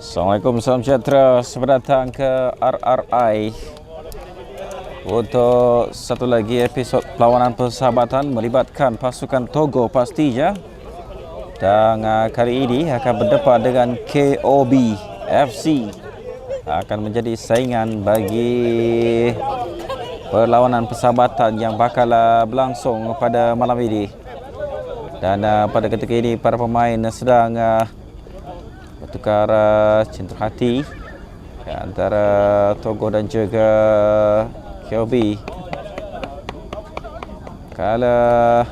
Assalamualaikum, salam sejahtera. Selamat datang ke RRI untuk satu lagi episod perlawanan persahabatan melibatkan pasukan Togo pastinya. Dan kali ini akan berdepan dengan KOB FC. Akan menjadi saingan bagi perlawanan persahabatan yang bakal berlangsung pada malam ini. Dan pada ketika ini para pemain sedang bertukar cinta hati antara Togo dan juga KOB. Kalau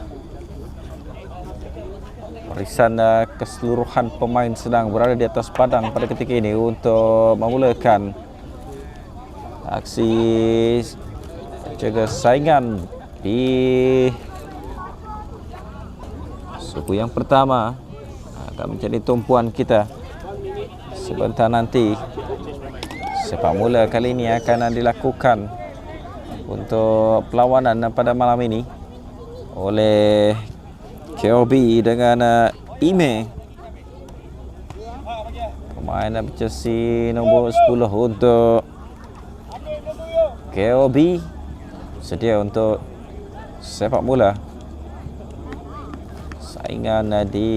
barisan keseluruhan pemain sedang berada di atas padang pada ketika ini untuk memulakan aksi jaga saingan di suku yang pertama. Akan menjadi tumpuan kita sebentar nanti. Sepak mula kali ini akan dilakukan untuk perlawanan pada malam ini oleh KOB dengan Ime, pemain jersey nombor 10 untuk KOB, sedia untuk sepak mula saingan di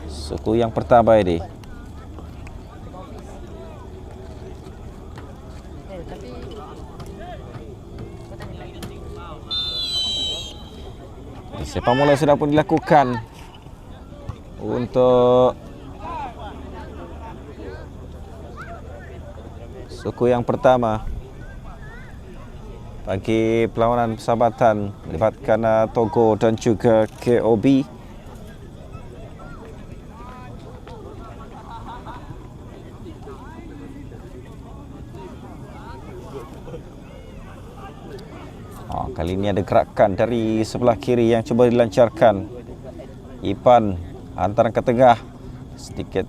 suku yang pertama ini. Sepak mula sudah pun dilakukan untuk suku yang pertama bagi perlawanan persahabatan melibatkan Togo dan juga KOB. Kali ini ada gerakan dari sebelah kiri yang cuba dilancarkan Ipan, hantaran ke tengah, sedikit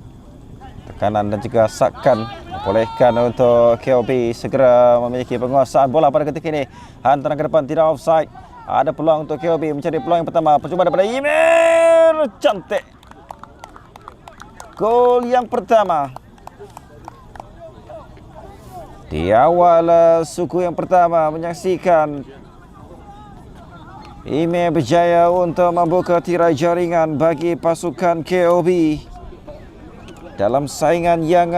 tekanan dan juga sakan membolehkan untuk KOB segera memiliki penguasaan bola pada ketika ini. Hantaran ke depan tidak offside. Ada peluang untuk KOB mencari peluang yang pertama. Percubaan daripada Imir, cantik. Gol yang pertama di awal suku yang pertama menyaksikan Ime berjaya untuk membuka tirai jaringan bagi pasukan KOB dalam saingan yang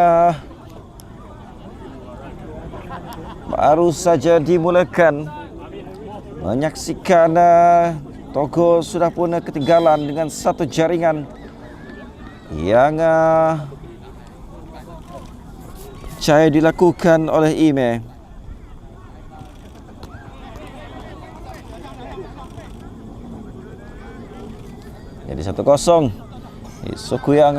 baru saja dimulakan. Menyaksikan Togo sudah pun ketinggalan dengan satu jaringan yang percaya dilakukan oleh Ime. Jadi 1-0 di suku yang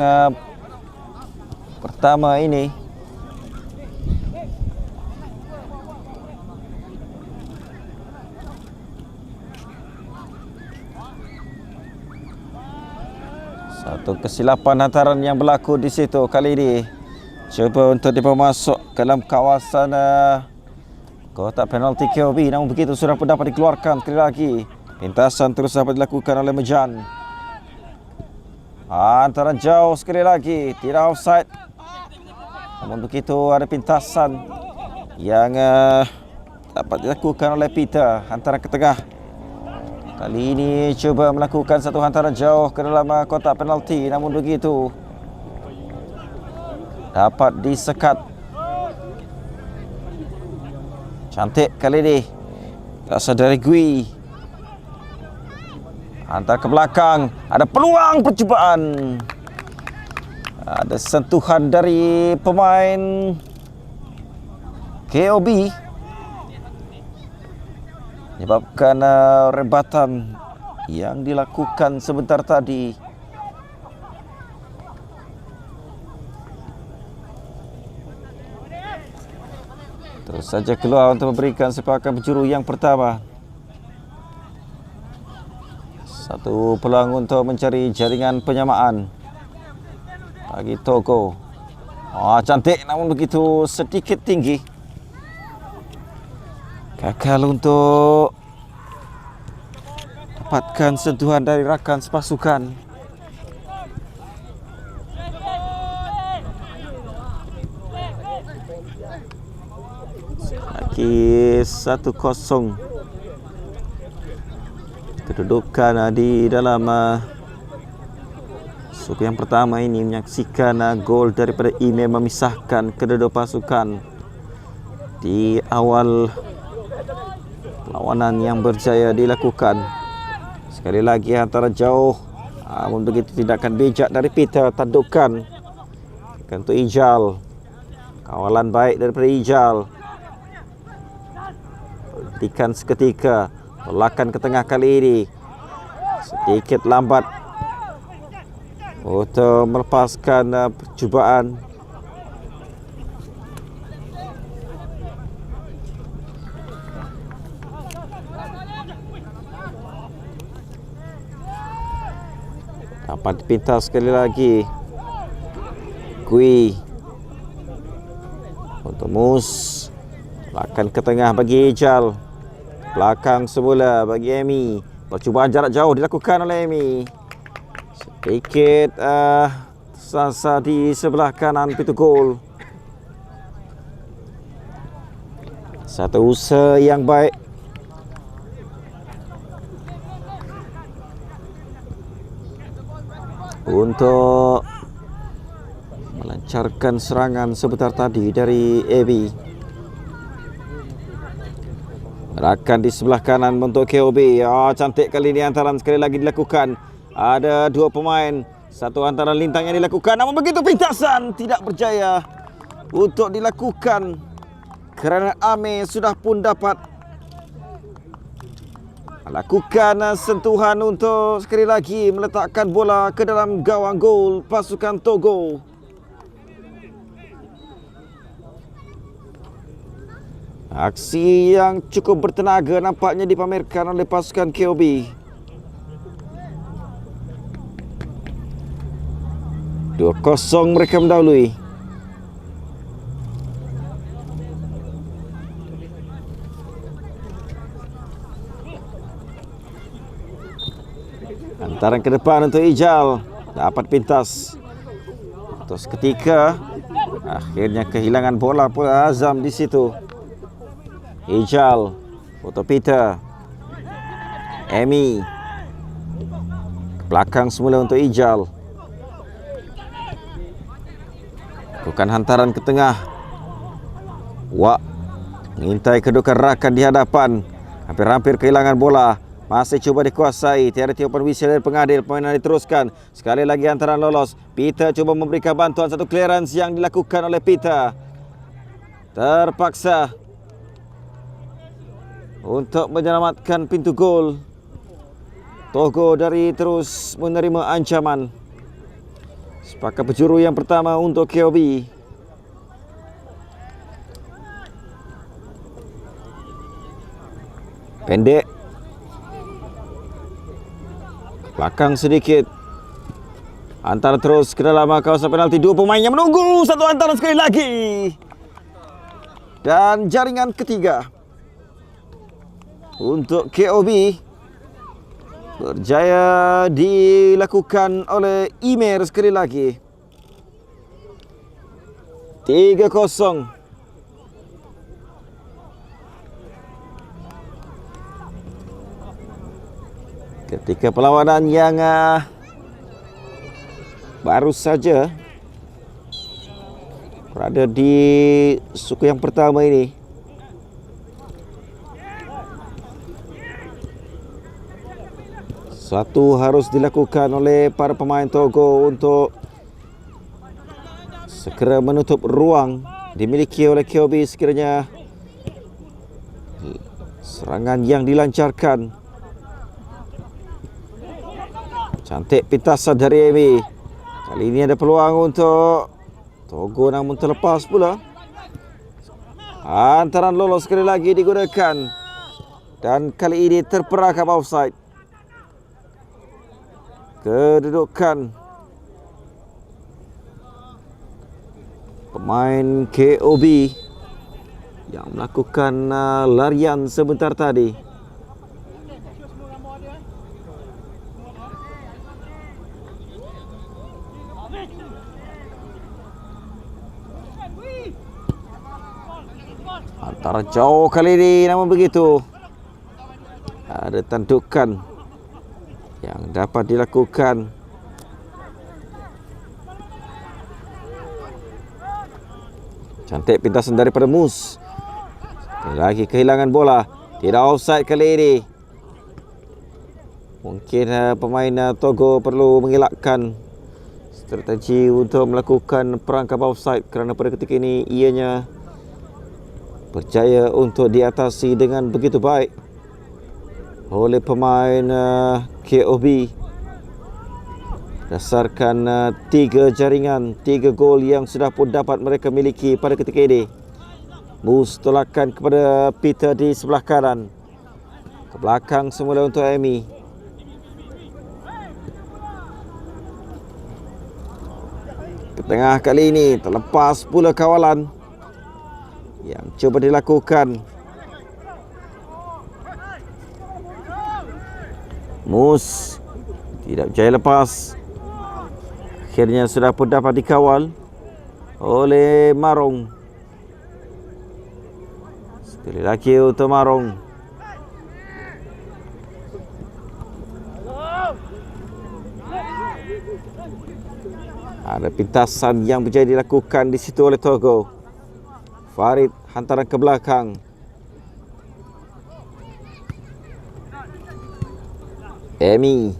pertama ini. Satu kesilapan hantaran yang berlaku di situ kali ini. Cuba untuk dibawa masuk ke dalam kawasan kotak penalti KOB, namun begitu sudah pun dapat dikeluarkan sekali lagi. Pintasan terus dapat dilakukan oleh Mejan. Hantaran jauh sekali lagi, tidak offside. Namun begitu ada pintasan yang dapat dilakukan oleh Peter. Hantaran ke tengah. Kali ini cuba melakukan satu hantaran jauh ke dalam kotak penalti, namun begitu dapat disekat. Cantik kali ini. Rasa dari Gui. Hantar ke belakang. Ada peluang percubaan. Ada sentuhan dari pemain KOB. Menyebabkan rebatan yang dilakukan sebentar tadi. Terus saja keluar untuk memberikan sepakan penjuru yang pertama. Satu peluang untuk mencari jaringan penyamaan bagi Togo. Cantik, namun begitu sedikit tinggi. Gagal untuk dapatkan sentuhan dari rakan sepasukan. Lagi 1-0. Kedudukan di dalam suku yang pertama ini menyaksikan gol daripada Ime memisahkan kedua pasukan di awal perlawanan yang berjaya dilakukan. Sekali lagi antara jauh, namun begitu tindakan bijak dari Peter. Tadukan untuk Ijal, kawalan baik daripada Ijal. Hentikan seketika, tolakan ke tengah kali ini sedikit lambat untuk melepaskan percubaan. Dapat dipintas sekali lagi. Kui untuk Mus, tolakan ke tengah bagi Ijal. Belakang semula bagi Emi. Percubaan jarak jauh dilakukan oleh Emi. Sedikit tersasar di sebelah kanan pintu gol. Satu usaha yang baik untuk melancarkan serangan sebentar tadi dari Emi. Rakan di sebelah kanan untuk KOB. Cantik kali ini hantaran sekali lagi dilakukan. Ada dua pemain, satu hantaran lintang yang dilakukan, namun begitu pintasan tidak berjaya untuk dilakukan kerana Ame sudah pun dapat melakukan sentuhan untuk sekali lagi meletakkan bola ke dalam gawang gol pasukan Togo. Aksi yang cukup bertenaga nampaknya dipamerkan oleh pasukan KOB. 2-0 mereka mendahului. Hantaran ke depan untuk Ijal, dapat pintas. Terus ketika akhirnya kehilangan bola pula Azam di situ. Ijal, foto Peter. Emi. Belakang semula untuk Ijal. Bukan hantaran ke tengah. Wak mengintai kedudukan rakan di hadapan. Hampir-hampir kehilangan bola. Masih cuba dikuasai. Tiada tiupan whistle dari pengadil. Permainan diteruskan. Sekali lagi hantaran lolos. Peter cuba memberikan bantuan. Satu clearance yang dilakukan oleh Peter. Terpaksa untuk menyelamatkan pintu gol. Togo dari terus menerima ancaman. Sepakat penjuru yang pertama untuk KOB. Pendek. Belakang sedikit. Hantar terus ke dalam kawasan penalti. Dua pemain yang menunggu. Satu hantaran sekali lagi. Dan jaringan ketiga untuk KOB berjaya dilakukan oleh Imer sekali lagi. 3-0. Ketika perlawanan yang baru saja berada di suku yang pertama ini, satu harus dilakukan oleh para pemain Togo untuk segera menutup ruang dimiliki oleh KOB sekiranya serangan yang dilancarkan. Cantik pintasan dari Emi. Kali ini ada peluang untuk Togo namun terlepas pula. Hantaran lolos sekali lagi digunakan. Dan kali ini terperangkap offside. Kedudukan pemain KOB yang melakukan larian sebentar tadi. Antara jauh kali ini, namun begitu ada tandukan yang dapat dilakukan. Cantik pintasan daripada Mus. Sekali lagi kehilangan bola. Tidak offside kali ini. Mungkin pemain Togo perlu mengelakkan strategi untuk melakukan perangkap offside, kerana pada ketika ini ianya berjaya untuk diatasi dengan begitu baik oleh pemain KOB. Berdasarkan 3 jaringan, 3 gol yang sudah pun dapat mereka miliki pada ketika ini. Mus tolakkan kepada Peter di sebelah kanan. Ke belakang semula untuk Amy. Ke tengah kali ini terlepas pula kawalan yang cuba dilakukan. Mus tidak berjaya lepas. Akhirnya sudah pun dapat dikawal oleh Marong. Sekali lagi untuk Marong. Ada pintasan yang berjaya dilakukan di situ oleh Togo. Farid hantaran ke belakang. Amy.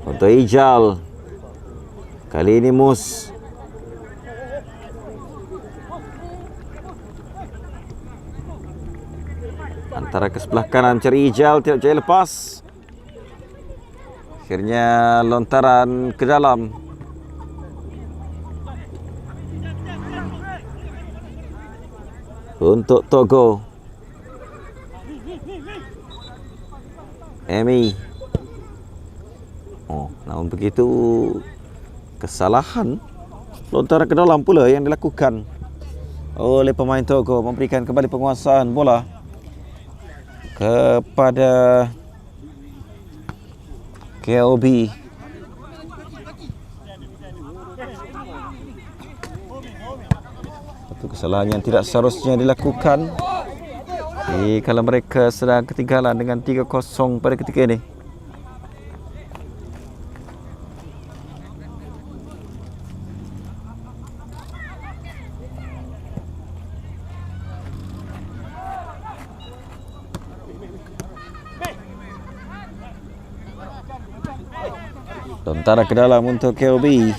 Untuk Ijal. Kali ini Mus. Antara ke sebelah kanan cari Ijal, tidak jaya lepas. Akhirnya lontaran ke dalam. Untuk Togo. Amy. Namun begitu kesalahan lontaran ke dalam pula yang dilakukan oleh pemain Togo, memberikan kembali penguasaan bola kepada KOB. Satu kesalahan yang tidak seharusnya dilakukan kalau mereka sedang ketinggalan dengan 3-0 pada ketika ini. Lontaran ke dalam untuk KOB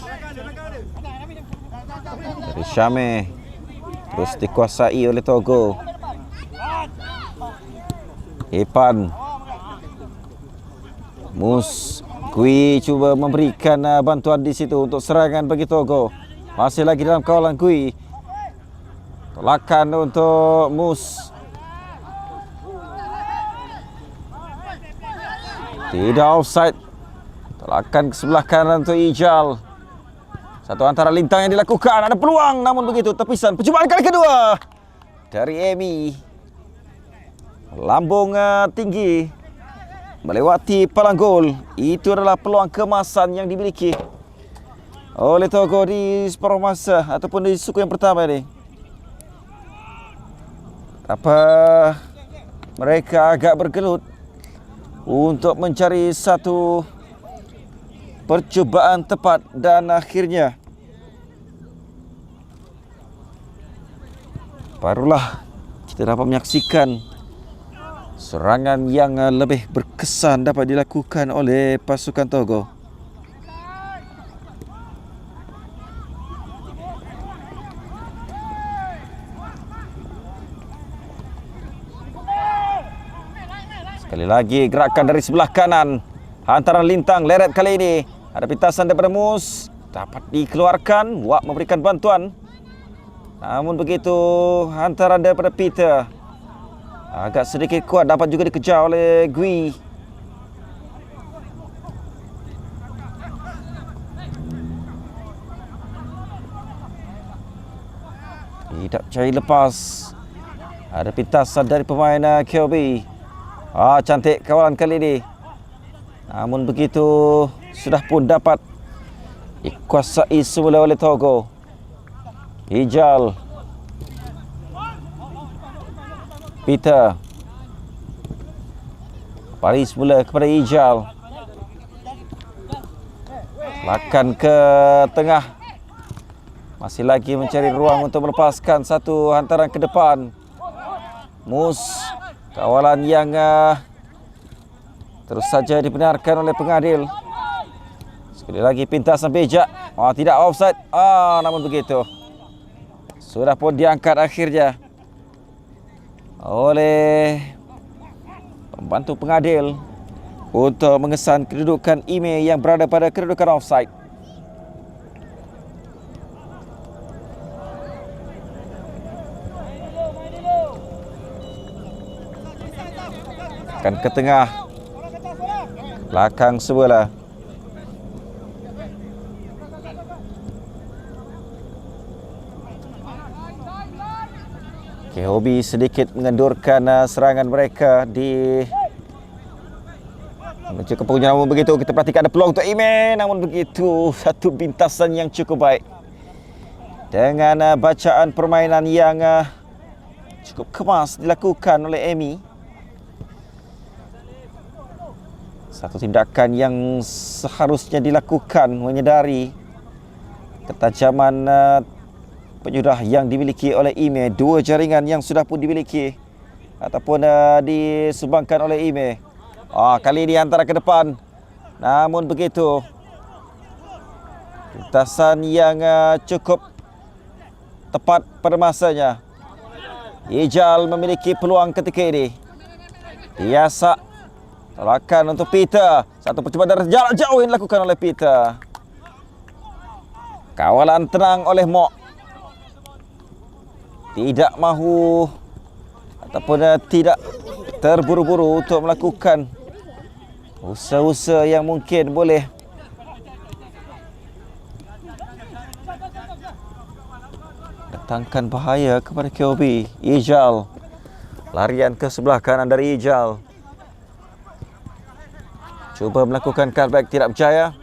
dari Syame, terus dikuasai oleh Togo. Ipan. Mus. Gui cuba memberikan bantuan di situ untuk serangan bagi Togo. Masih lagi dalam kawalan Gui. Tolakan untuk Mus. Tidak offside. Tolakan ke sebelah kanan untuk Ijal. Satu antara lintang yang dilakukan. Ada peluang, namun begitu tepisan. Percubaan kali kedua dari Amy. Lambung tinggi melewati palang gol. Itu adalah peluang keemasan yang dimiliki oleh Togo di separuh masa ataupun di suku yang pertama ini. Apa mereka agak bergelut untuk mencari satu percubaan tepat, dan akhirnya barulah kita dapat menyaksikan serangan yang lebih berkesan dapat dilakukan oleh pasukan Togo. Sekali lagi gerakan dari sebelah kanan. Hantaran lintang leret kali ini. Ada pintasan daripada Mus. Dapat dikeluarkan. Wak memberikan bantuan. Namun begitu hantaran daripada Peter agak sedikit kuat, dapat juga dikejar oleh Gui. Tidak jaya lepas. Ada pintasan dari pemain KOB. Cantik kawalan kali ini. Namun begitu sudah pun dapat dikuasai semula oleh Togo. Hijal, Peter, Paris mula kepada Hijal, lakan ke tengah, masih lagi mencari ruang untuk melepaskan satu hantaran ke depan. Mus, kawalan yang terus saja dibenarkan oleh pengadil. Sekali lagi pintasan bijak. Tidak offside. Namun begitu, sudah pun diangkat akhirnya oleh pembantu pengadil untuk mengesan kedudukan Ime yang berada pada kedudukan offside. Akan ke tengah, belakang sebelah. KOB sedikit mengendurkan serangan mereka di menuju ke penghujung. Namun begitu, kita perhatikan ada peluang untuk Ime. Namun begitu, satu bintasan yang cukup baik dengan bacaan permainan yang cukup kemas dilakukan oleh Emi. Satu tindakan yang seharusnya dilakukan menyedari ketajaman penyudah yang dimiliki oleh Ime. Dua jaringan yang sudah pun dimiliki ataupun disumbangkan oleh Ime. Kali ini antara ke depan. Namun begitu, lintasan yang cukup tepat pada masanya. Hijal memiliki peluang ketika ini. Biasa tolakan untuk Peter. Satu percubaan dari jarak jauh yang dilakukan oleh Peter. Kawalan tenang oleh Mok. Tidak mahu ataupun tidak terburu-buru untuk melakukan usaha-usaha yang mungkin boleh datangkan bahaya kepada KOB. Ijal, larian ke sebelah kanan dari Ijal. Cuba melakukan cutback, tidak berjaya.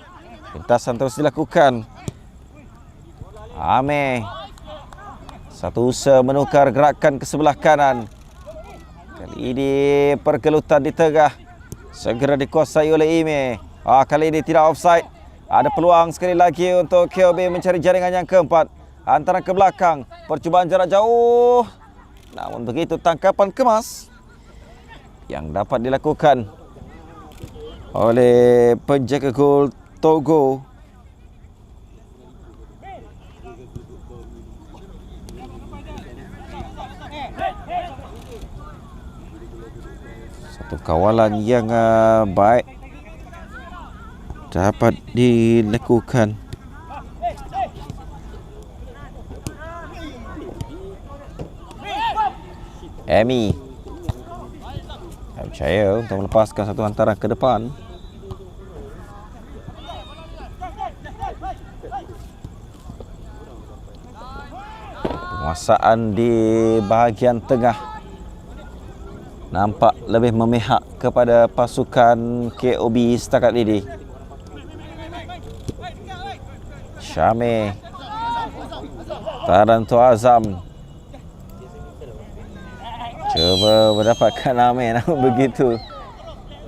Pintasan terus dilakukan. Ame, satu usaha menukar gerakan ke sebelah kanan. Kali ini pergelutan di tengah, segera dikuasai oleh Ime. Kali ini tidak offside. Ada peluang sekali lagi untuk KOB mencari jaringan yang keempat. Antara ke belakang, percubaan jarak jauh. Namun begitu, tangkapan kemas yang dapat dilakukan oleh penjaga gol Togo. Satu kawalan yang baik dapat dilakukan. Emi percaya untuk melepaskan satu hantaran ke depan. Penguasaan di bahagian tengah nampak lebih memihak kepada pasukan KOB setakat ini. Syame, Taranto Azam cuba mendapatkan Amin. Namun begitu,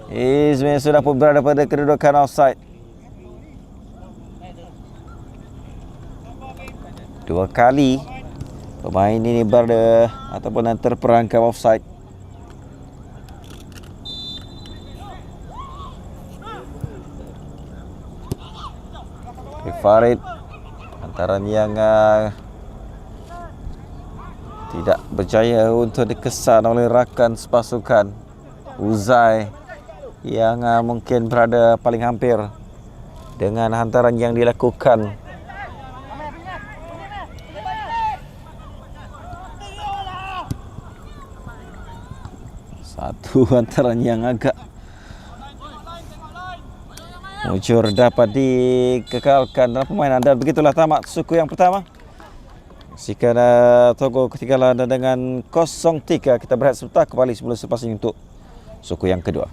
Ismail sudah pun berada pada kedudukan offside. Dua kali pemain ini berada ataupun terperangkap offside. Farid antaran yang tidak berjaya untuk dikesan oleh rakan sepasukan. Uzai yang mungkin berada paling hampir dengan hantaran yang dilakukan. Satu hantaran yang agak mujur dapat dikekalkan dalam permainan. Dan begitulah tamat suku yang pertama. Jika Togo ketinggalan dengan 0-3, kita berehat sebentar, kembali sebelum selepas ini untuk suku yang kedua.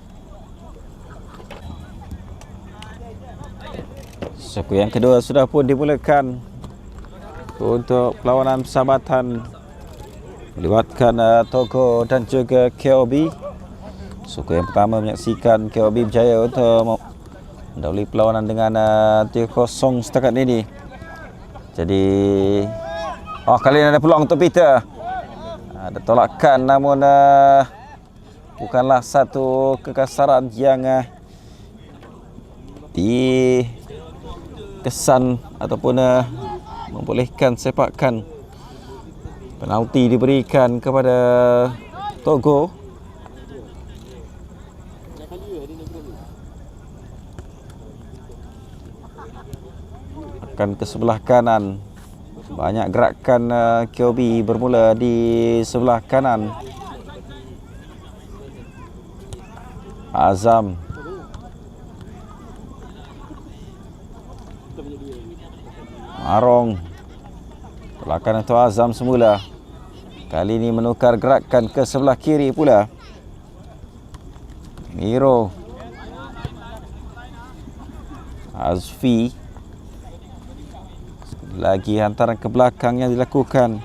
Suku yang kedua sudah pun dimulakan untuk perlawanan persahabatan melibatkan Togo dan juga KOB. Suku yang pertama menyaksikan KOB berjaya untuk mendahului perlawanan dengan 3-0 setakat ini. Jadi kali ini ada peluang untuk Peter. Ada tolakan namun bukanlah satu kekasaran yang dikesan ataupun membolehkan sepakan. Penalti diberikan kepada Togo. Akan ke sebelah kanan. Banyak gerakan KOB bermula di sebelah kanan. Azam. Marong. Tolakan untuk Azam semula. Kali ini menukar gerakan ke sebelah kiri pula. Miro. Azfi. Lagi hantaran ke belakang yang dilakukan.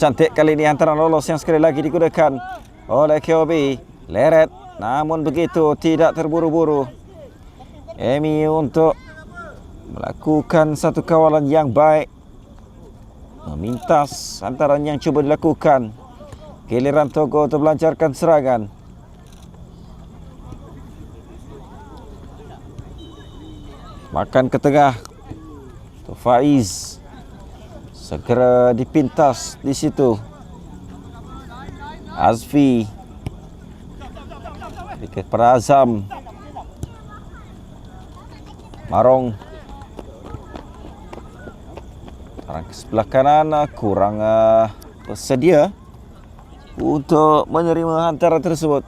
Cantik kali ini hantaran lolos yang sekali lagi digunakan oleh KOB. Leret, namun begitu tidak terburu-buru. Emi untuk melakukan satu kawalan yang baik. Memintas hantaran yang cuba dilakukan. Giliran Togo untuk melancarkan serangan. Makan ke tengah. Faiz segera dipintas di situ. Azfi kepada Azam. Marong. Arah ke sebelah kanan kurang bersedia untuk menerima hantaran tersebut.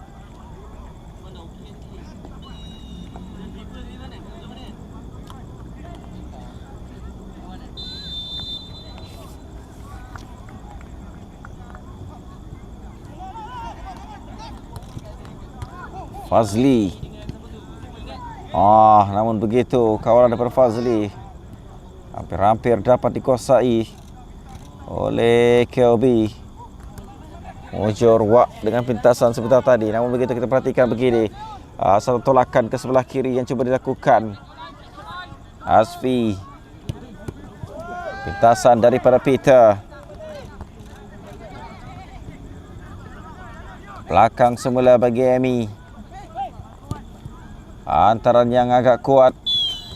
Fazli. Namun begitu kawalan daripada Fazli hampir-hampir dapat dikuasai oleh KOB. Mujur Wak dengan pintasan sebentar tadi. Namun begitu kita perhatikan begini. Satu tolakan ke sebelah kiri yang cuba dilakukan. Asfi. Pintasan daripada Peter. Belakang semula bagi Emi. Hantaran yang agak kuat.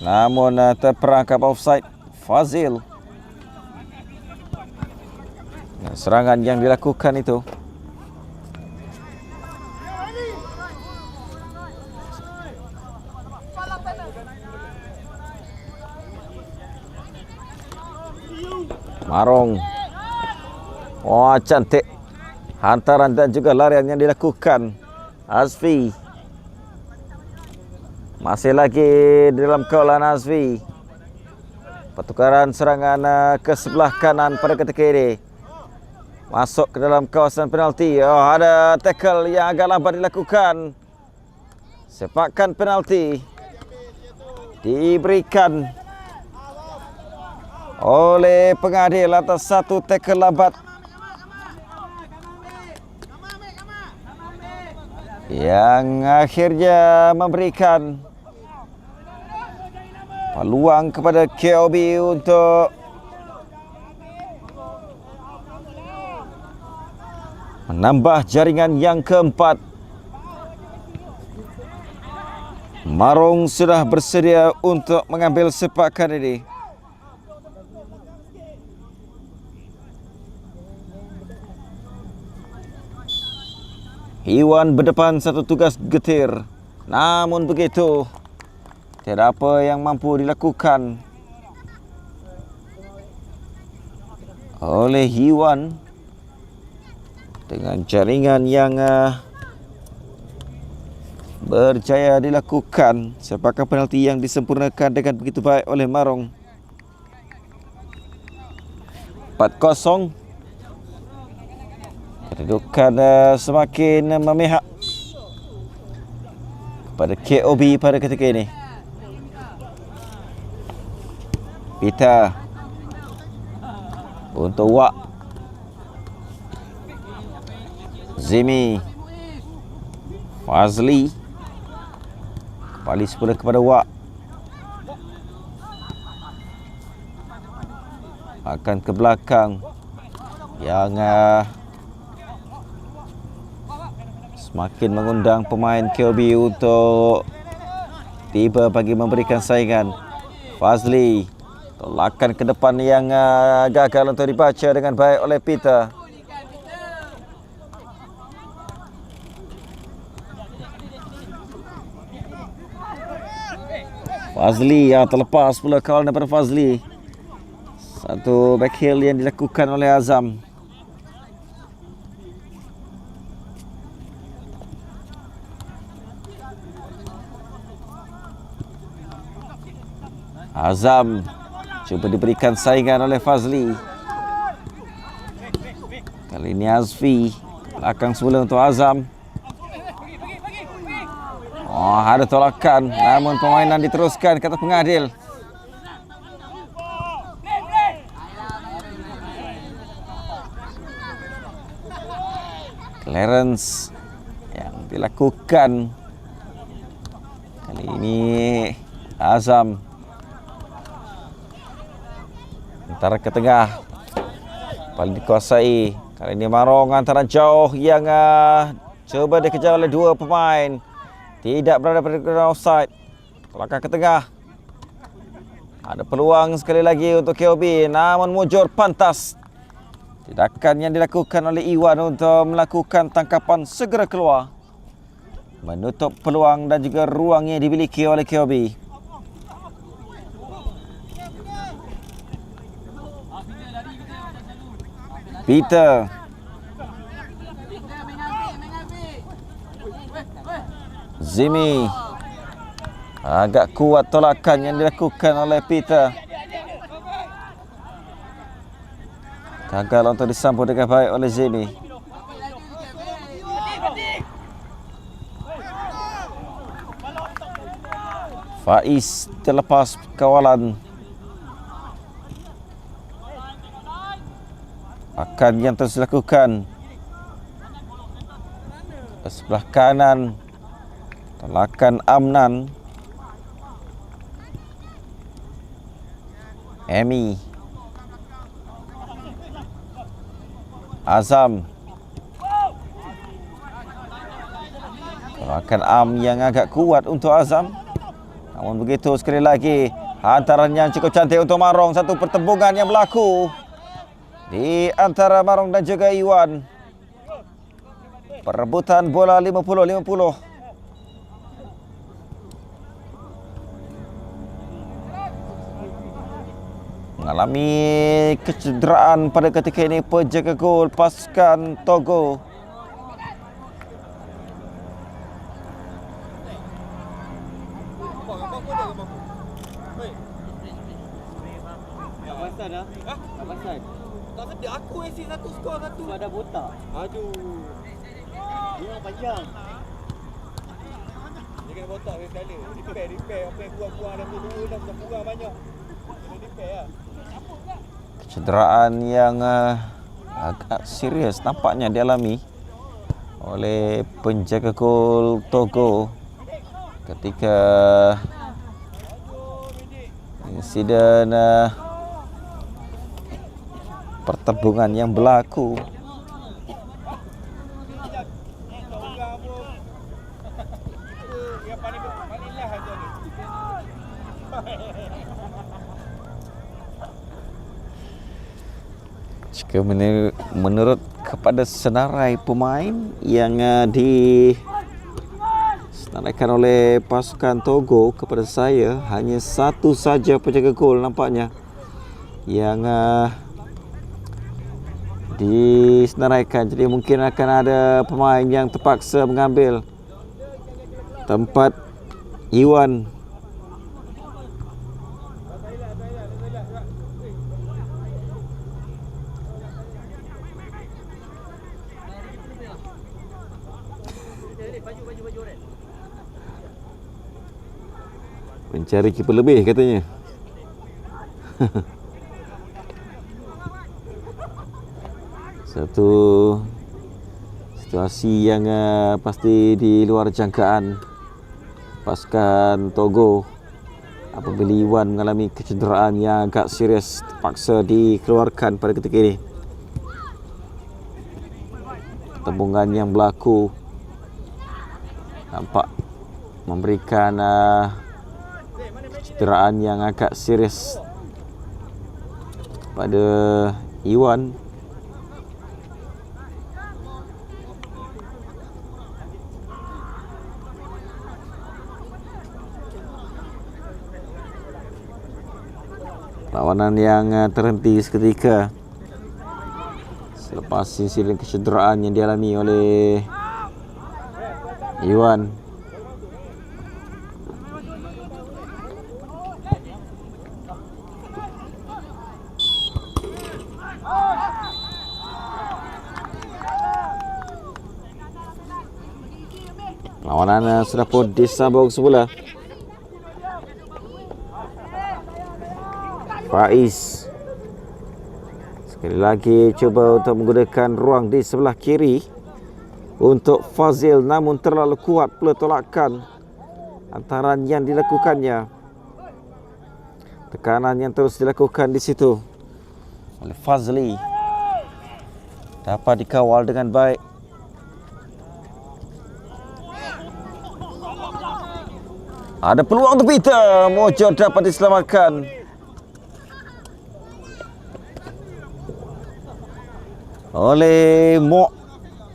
Namun terperangkap offside. Fazil. Serangan yang dilakukan itu. Marong. Cantik. Hantaran dan juga larian yang dilakukan. Azfi. Masih lagi di dalam kawalan Azfi. Pertukaran serangan ke sebelah kanan pada ketika ini. Masuk ke dalam kawasan penalti. Ada tackle yang agak lambat dilakukan. Sepakan penalti diberikan oleh pengadil atas satu tackle lambat yang akhirnya memberikan peluang kepada KOB untuk menambah jaringan yang keempat. Marong sudah bersedia untuk mengambil sepakan ini. Iwan berdepan satu tugas getir. Namun begitu, tiada apa yang mampu dilakukan oleh Iwan dengan jaringan yang berjaya dilakukan. Sepakan penalti yang disempurnakan dengan begitu baik oleh Marong. 4-0. Kedudukan semakin memihak kepada KOB pada ketika ini. Peter untuk Wak. Zimi. Fazli. Kembali semula kepada Wak. Akan ke belakang. Yang semakin mengundang pemain KOB untuk tiba bagi memberikan saingan. Fazli. Tolakan ke depan yang gagal untuk dibaca dengan baik oleh Peter. Fazli yang terlepas pula kawalan daripada Fazli. Satu back heel yang dilakukan oleh Azam. Azam cuba diberikan saingan oleh Fazli. Kali ini Azfi. Belakang semula untuk Azam. Oh, ada tolakan. Namun permainan diteruskan kata pengadil. Clearance yang dilakukan. Kali ini Azam. Antara ke tengah. Paling dikuasai. Kali ini Marong antara jauh yang cuba dikejar oleh dua pemain. Tidak berada pada ground offside. Tolakan ke tengah. Ada peluang sekali lagi untuk KOB. Namun mujur pantas. Tindakan yang dilakukan oleh Iwan untuk melakukan tangkapan segera keluar. Menutup peluang dan juga ruang yang dimiliki oleh KOB. Peter. Zimi. Agak kuat tolakan yang dilakukan oleh Peter. Gagal untuk disambut dengan baik oleh Zimi. Faiz terlepas kawalan. Akan yang terus dilakukan. Sebelah kanan. Tolakan Amnan. Emi. Azam. Tolakan Am yang agak kuat untuk Azam. Namun begitu sekali lagi. Hantaran yang cukup cantik untuk Marong. Satu pertembungan yang berlaku di antara Marong dan juga Iwan. Perebutan bola 50-50. Mengalami kecederaan pada ketika ini penjaga gol pasukan Togo. Tak sedap aku isi satu skor satu. Ada botak. Aduh. Dia panjang. Dia kena botak sekali. Repair apa yang buang-buang dalam dulu dah kurang banyak. Kena repair lah. Kecederaan yang agak serius nampaknya dialami oleh penjaga gol Togo ketika insiden pertembungan yang berlaku. Jika menurut kepada senarai pemain yang disenaraikan oleh pasukan Togo, kepada saya hanya satu saja penjaga gol nampaknya yang disenaraikan. Jadi mungkin akan ada pemain yang terpaksa mengambil tempat Iwan. Mencari kiper lebih katanya. Satu situasi yang pasti di luar jangkaan pasukan Togo apabila Iwan mengalami kecederaan yang agak serius, terpaksa dikeluarkan pada ketika ini. Pertembungan yang berlaku nampak memberikan kecederaan yang agak serius pada Iwan. Lawanan yang terhenti seketika selepas insiden kecederaan yang dialami oleh Iwan. Lawanan sudah pun disambung semula. Faiz sekali lagi cuba untuk menggunakan ruang di sebelah kiri untuk Fazil, namun terlalu kuat pula tolakan antaran yang dilakukannya. Tekanan yang terus dilakukan di situ oleh Fazli dapat dikawal dengan baik. Ada peluang untuk Peter, Mojo dapat diselamatkan. Oleh Mok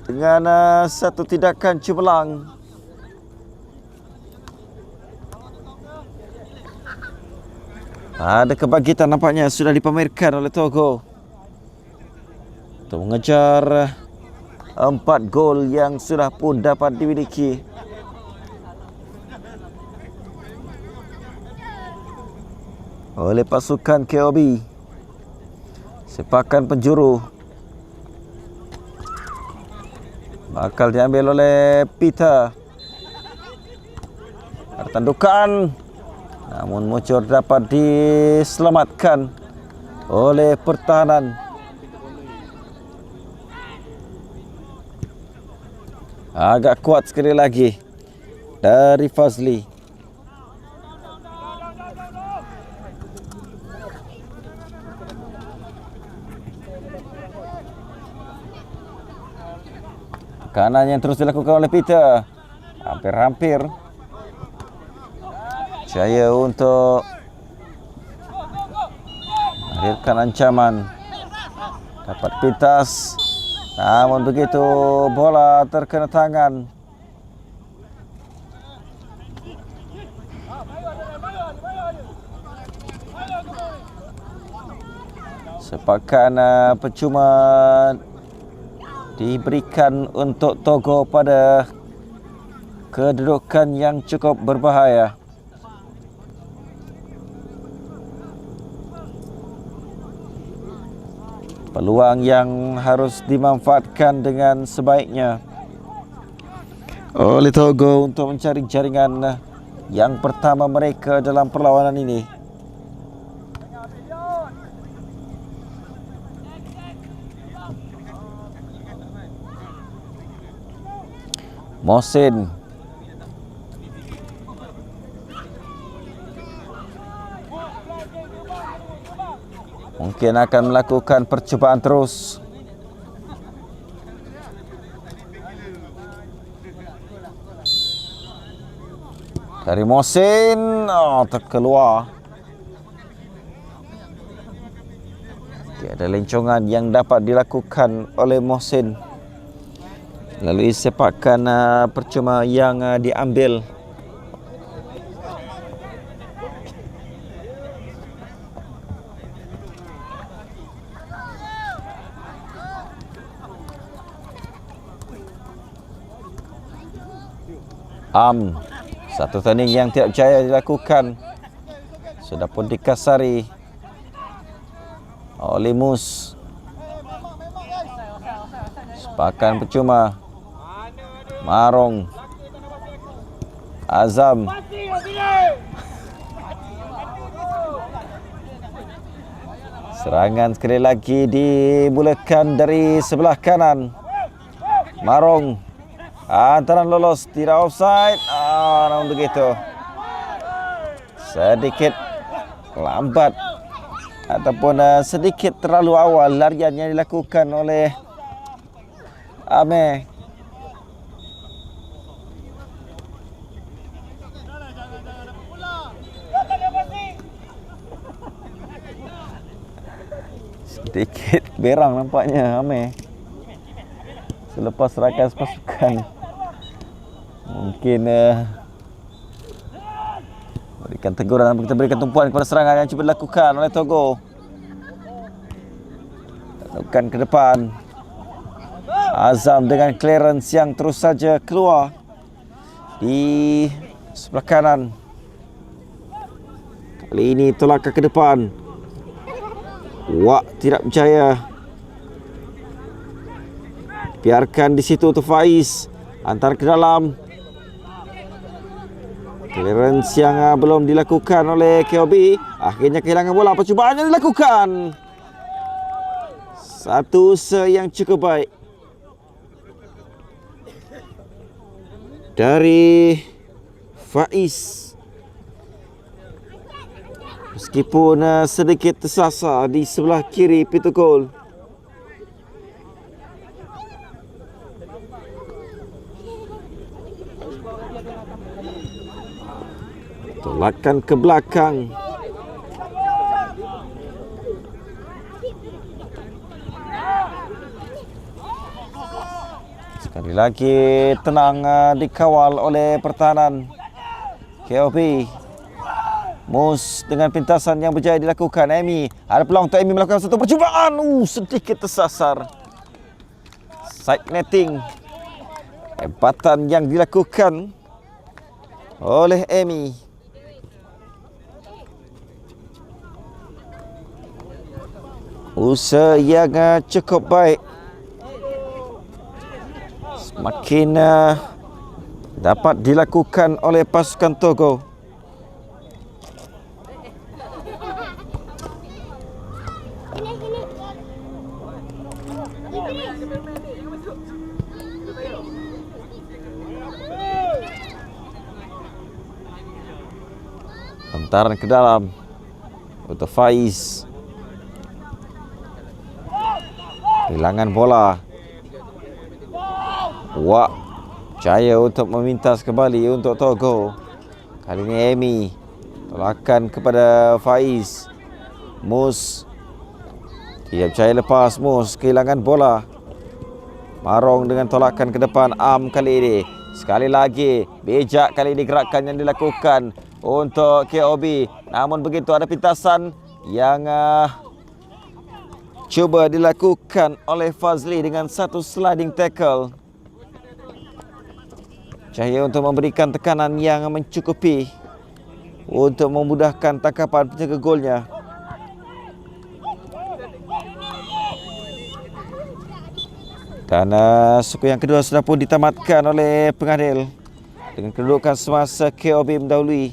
dengan satu tindakan cemerlang. Ada kebangkitan nampaknya sudah dipamerkan oleh Togo untuk mengejar 4 gol yang sudah pun dapat dimiliki. Oleh pasukan KOB. Sepakan penjuru bakal diambil oleh Peter. Ada tandukan, namun Mocor dapat diselamatkan oleh pertahanan. Agak kuat sekali lagi dari Fazli. Tekanan yang terus dilakukan oleh Peter. Hampir-hampir jaya untuk mengakhirkan ancaman. Dapat pintas, namun begitu bola terkena tangan. Sepakan percuma diberikan untuk Togo pada kedudukan yang cukup berbahaya. Peluang yang harus dimanfaatkan dengan sebaiknya oleh Togo untuk mencari jaringan yang pertama mereka dalam perlawanan ini. Mohsin mungkin akan melakukan percubaan terus. Dari Mohsin, terkeluar. Tiada lencongan yang dapat dilakukan oleh Mohsin melalui sepakan percuma yang diambil. Satu tanding yang tiap jaya dilakukan sudah pun dikasari oleh Mus. Sepakan percuma. Marong, Azam, Serangan sekali lagi dimulakan dari sebelah kanan. Marong. Antaran lolos, tidak offside. Namun begitu. Sedikit lambat ataupun sedikit terlalu awal larian yang dilakukan oleh Amir. Sedikit berang nampaknya Amir selepas rakan pasukan. Mungkin berikan teguran, kita berikan tumpuan kepada serangan yang cuba dilakukan oleh Togo. Lakukan ke depan. Azam dengan clearance yang terus saja keluar di sebelah kanan. Kali ini tolak ke depan. Wak tidak berjaya. Biarkan di situ untuk Faiz. Antar ke dalam. Clearance yang belum dilakukan oleh KOB. Akhirnya kehilangan bola. Percubaan yang dilakukan. Satu yang cukup baik dari Faiz. Meskipun sedikit tersasar di sebelah kiri pintu gol. Tolakan ke belakang. Sekali lagi tenang dikawal oleh pertahanan KOB. Mus dengan pintasan yang berjaya dilakukan. Amy, ada peluang untuk Amy melakukan satu percubaan. Sedikit tersasar. Side netting. Hempatan yang dilakukan oleh Amy. Usaha yang cukup baik. Semakin dapat dilakukan oleh pasukan Togo. Hantaran ke dalam untuk Faiz. Kehilangan bola. Wak jaya untuk memintas kembali untuk Togo. Kali ini Amy. Tolakan kepada Faiz. Mus tidak percaya lepas. Mus kehilangan bola. Marong dengan tolakan ke depan. Am kali ini. Sekali lagi. Bijak kali ini gerakan yang dilakukan untuk KOB. Namun begitu ada pintasan yang cuba dilakukan oleh Fazli dengan satu sliding tackle. Cahaya untuk memberikan tekanan yang mencukupi untuk memudahkan tangkapan penjaga golnya. Dan suku yang kedua sudah pun ditamatkan oleh pengadil dengan kedudukan semasa KOB mendahului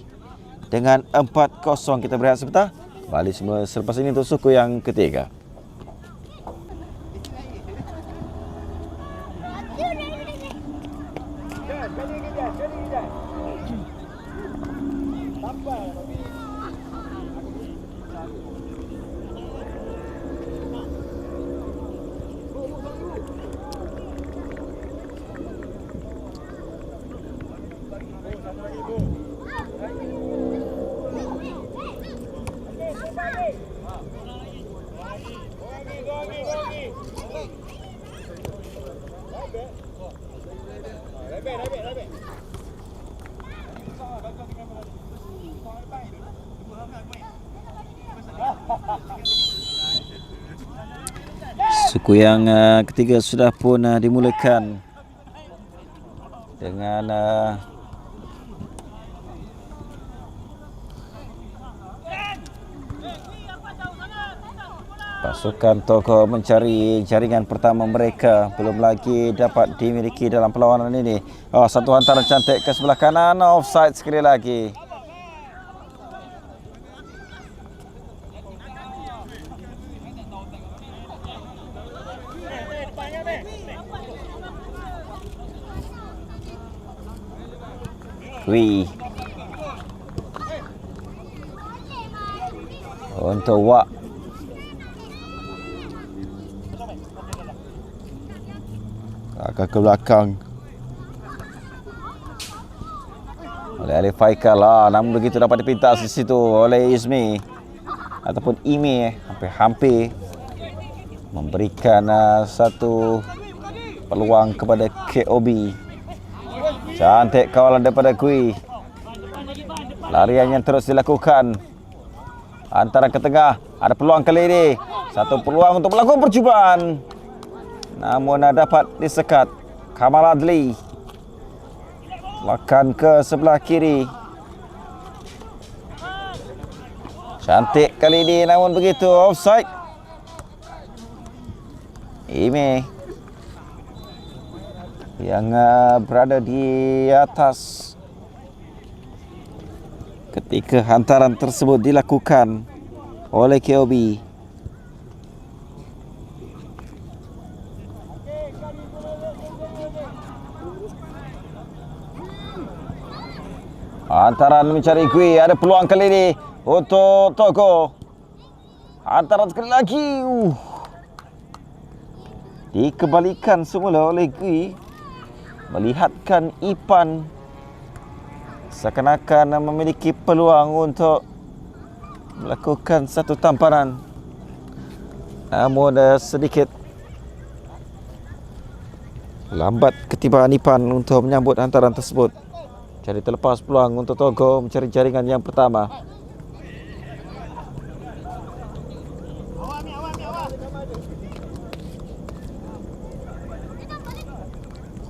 dengan 4-0. Kita berehat sebentar. Kembali semula selepas ini untuk suku yang ketiga. Suku yang ketiga sudah pun dimulakan dengan pasukan Togo mencari jaringan pertama mereka. Belum lagi dapat dimiliki dalam perlawanan ini. Satu hantaran cantik ke sebelah kanan. Offside sekali lagi. Kui. Untuk Wak. Akan ke belakang. Oleh Alif Faikal lah. Namun begitu dapat dipintas di situ oleh Izmi. Ataupun Imi. Hampir-hampir memberikan satu peluang kepada KOB. Cantik kawalan daripada Kui. Larian yang terus dilakukan. Antara ke tengah. Ada peluang kali ini. Satu peluang untuk melakukan percubaan. Namun dapat disekat. Kamal Adli. Lakukan ke sebelah kiri. Cantik kali ini, namun begitu offside. Ime yang berada di atas ketika hantaran tersebut dilakukan oleh KOB. Hantaran mencari Gui. Ada peluang kali ini untuk Togo. Hantaran sekali lagi. Dikembalikan semula oleh Gui. Melihatkan Ipan seakan-akan memiliki peluang untuk melakukan satu tamparan. Namun sedikit lambat ketibaan Ipan untuk menyambut hantaran tersebut. Jadi terlepas peluang untuk Togo mencari jaringan yang pertama.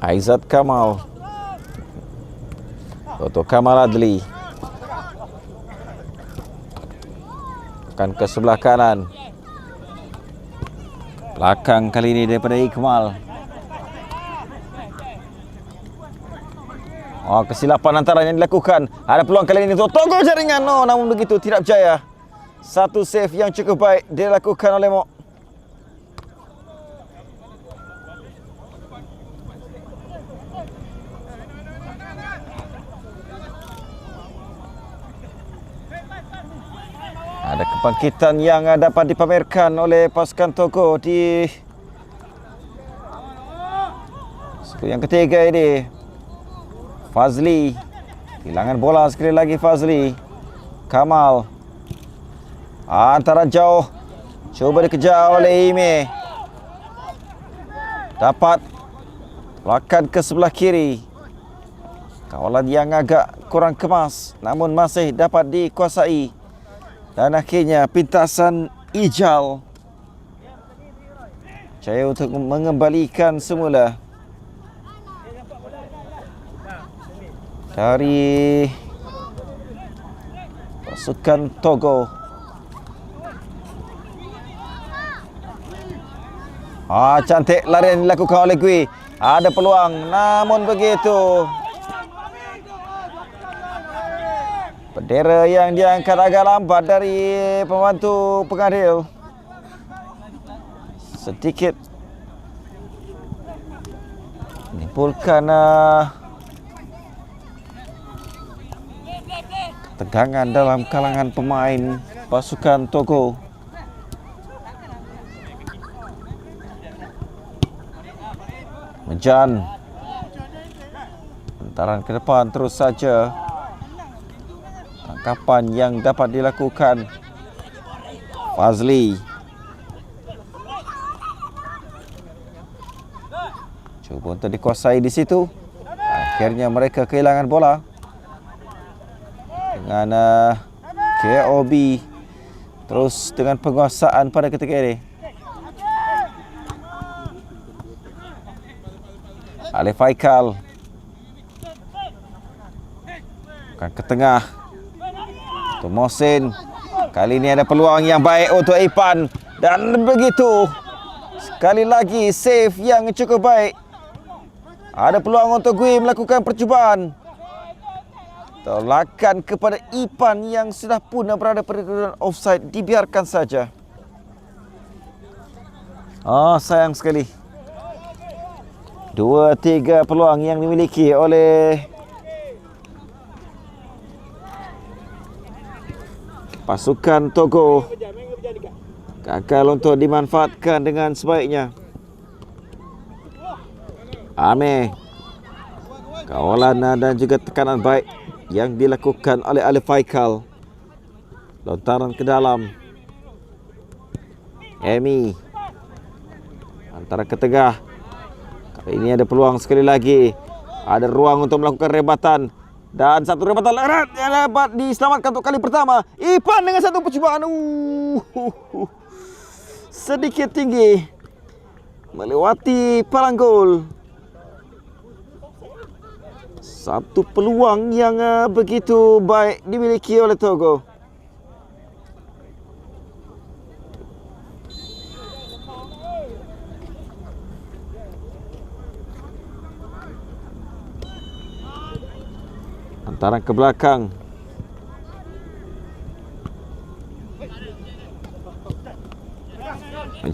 Aizat Kamal untuk Kamal Adli. Akan ke sebelah kanan. Belakang kali ini daripada Iqmal. Kesilapan antara yang dilakukan. Ada peluang kali ini untuk Togo jaringan. Namun begitu tidak berjaya. Satu save yang cukup baik dilakukan oleh Mok. Ada kebangkitan yang dapat dipamerkan oleh pasukan Togo di suku yang ketiga ini. Fazli. Kehilangan bola sekali lagi Fazli. Kamal. Antara jauh. Cuba dikejar oleh Ime. Dapat. Lakukan ke sebelah kiri. Kawalan yang agak kurang kemas. Namun masih dapat dikuasai. Dan akhirnya pintasan Ijal. Jaya untuk mengembalikan semula. Dari pasukan Togo. Cantik larian dilakukan oleh Gui. Ada peluang, namun begitu. Bendera yang diangkat agak lambat dari pembantu pengadil. Sedikit menimbulkan ketegangan dalam kalangan pemain pasukan Togo. Mejan. Hantaran ke depan terus saja. Tangkapan yang dapat dilakukan Fazli. Cuba untuk dikuasai di situ. Akhirnya mereka kehilangan bola. Dengan KOB terus dengan penguasaan pada ketika ini. Alif Faikal akan ke tengah untuk Mohsin. Kali ini ada peluang yang baik untuk Ipan. Dan begitu. Sekali lagi save yang cukup baik. Ada peluang untuk Gui melakukan percubaan. Tolakan kepada Ipan yang sudah pun berada pada kedudukan offside. Dibiarkan saja. Sayang sekali. 2-3 peluang yang dimiliki oleh pasukan Togo gagal untuk dimanfaatkan dengan sebaiknya. Ame, kawalan dan juga tekanan baik yang dilakukan oleh Ali Faikal. Lontaran ke dalam. Emi antara ke tengah. Kali ini ada peluang sekali lagi. Ada ruang untuk melakukan rebatan. Dan satu rebatan erat yang dapat diselamatkan untuk kali pertama. Ipan dengan satu percubaan. Sedikit tinggi. Melewati palang gol. Satu peluang yang begitu baik dimiliki oleh Togo. Antara ke belakang.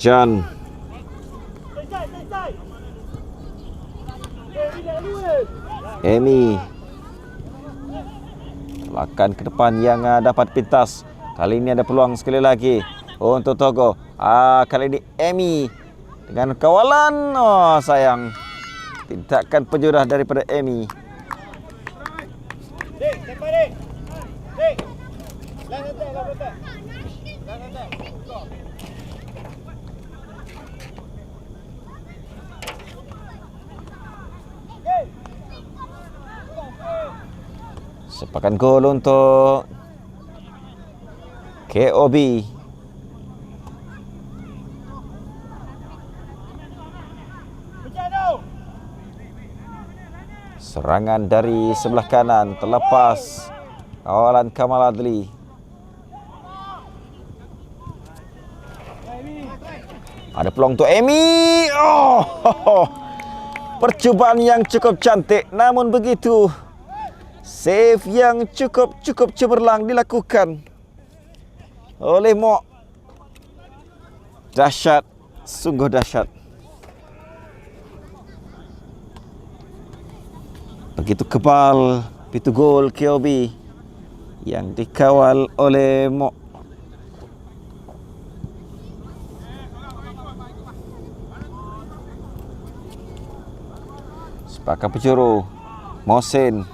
Jan. Emi. Lakukan ke depan yang dapat pintas. Kali ini ada peluang sekali lagi untuk Togo. Kali ini Emi dengan kawalan. Oh sayang. Tindakan penjurah daripada Emi. Sepakan gol untuk KOB. Serangan dari sebelah kanan terlepas kawalan Kamal Adli. Ada peluang untuk Emi. Percubaan yang cukup cantik, namun begitu save yang cukup cemerlang dilakukan oleh Mok. Dahsyat, sungguh dahsyat. Begitu kebal pintu gol KOB yang dikawal oleh Mok. Sepakat penjuru Mohsin.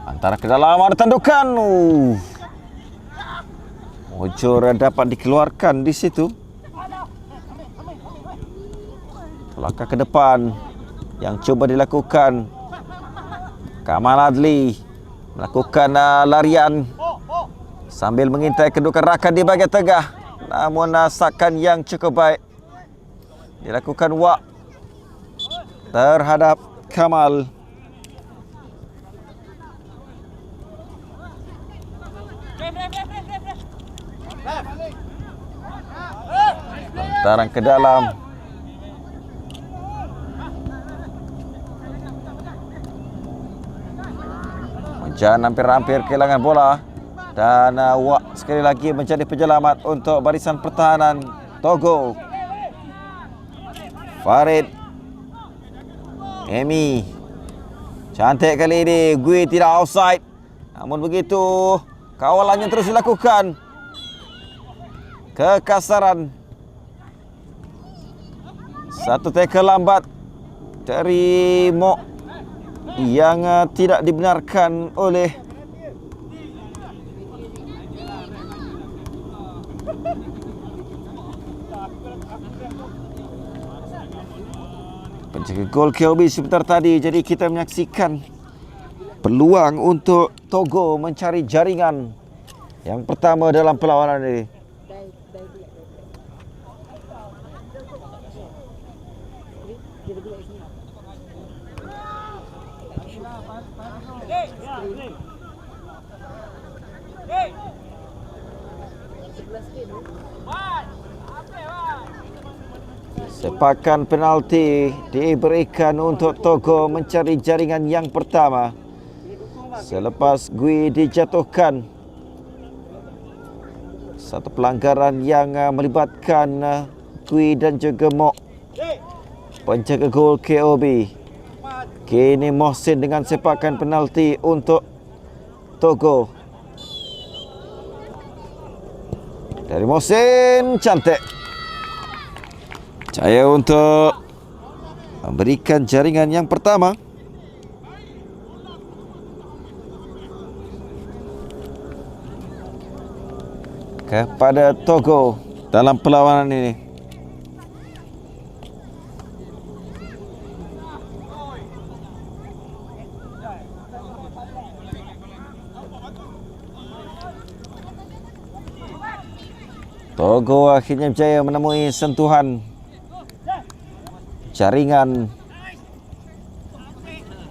Antara ke dalam ada tandukan. Mojor dapat dikeluarkan di situ. Langkah ke depan yang coba dilakukan Kamal Adli melakukan larian sambil mengintai kedudukan rakan di bahagian tengah. Namun sakan yang cukup baik dilakukan Wak terhadap Kamal. Lontaran ke dalam. Jan hampir-hampir kehilangan bola. Dan Wak sekali lagi menjadi penyelamat untuk barisan pertahanan Togo. Farid. Emi. Cantik kali ini. Gui tidak offside. Namun begitu, kawalannya terus dilakukan. Kekasaran. Satu tackle lambat dari Mok yang tidak dibenarkan oleh penjaga gol KOB sebentar tadi. Jadi kita menyaksikan peluang untuk Togo mencari jaringan yang pertama dalam perlawanan ini. Sepakan penalti diberikan untuk Togo mencari jaringan yang pertama selepas Gui dijatuhkan. Satu pelanggaran yang melibatkan Gui dan juga Mok, penjaga gol KOB. Kini Mohsin dengan sepakan penalti untuk Togo. Dari Mohsin, cantik. Jaya untuk memberikan jaringan yang pertama. Kepada Togo dalam perlawanan ini. Togo akhirnya berjaya menemui sentuhan jaringan.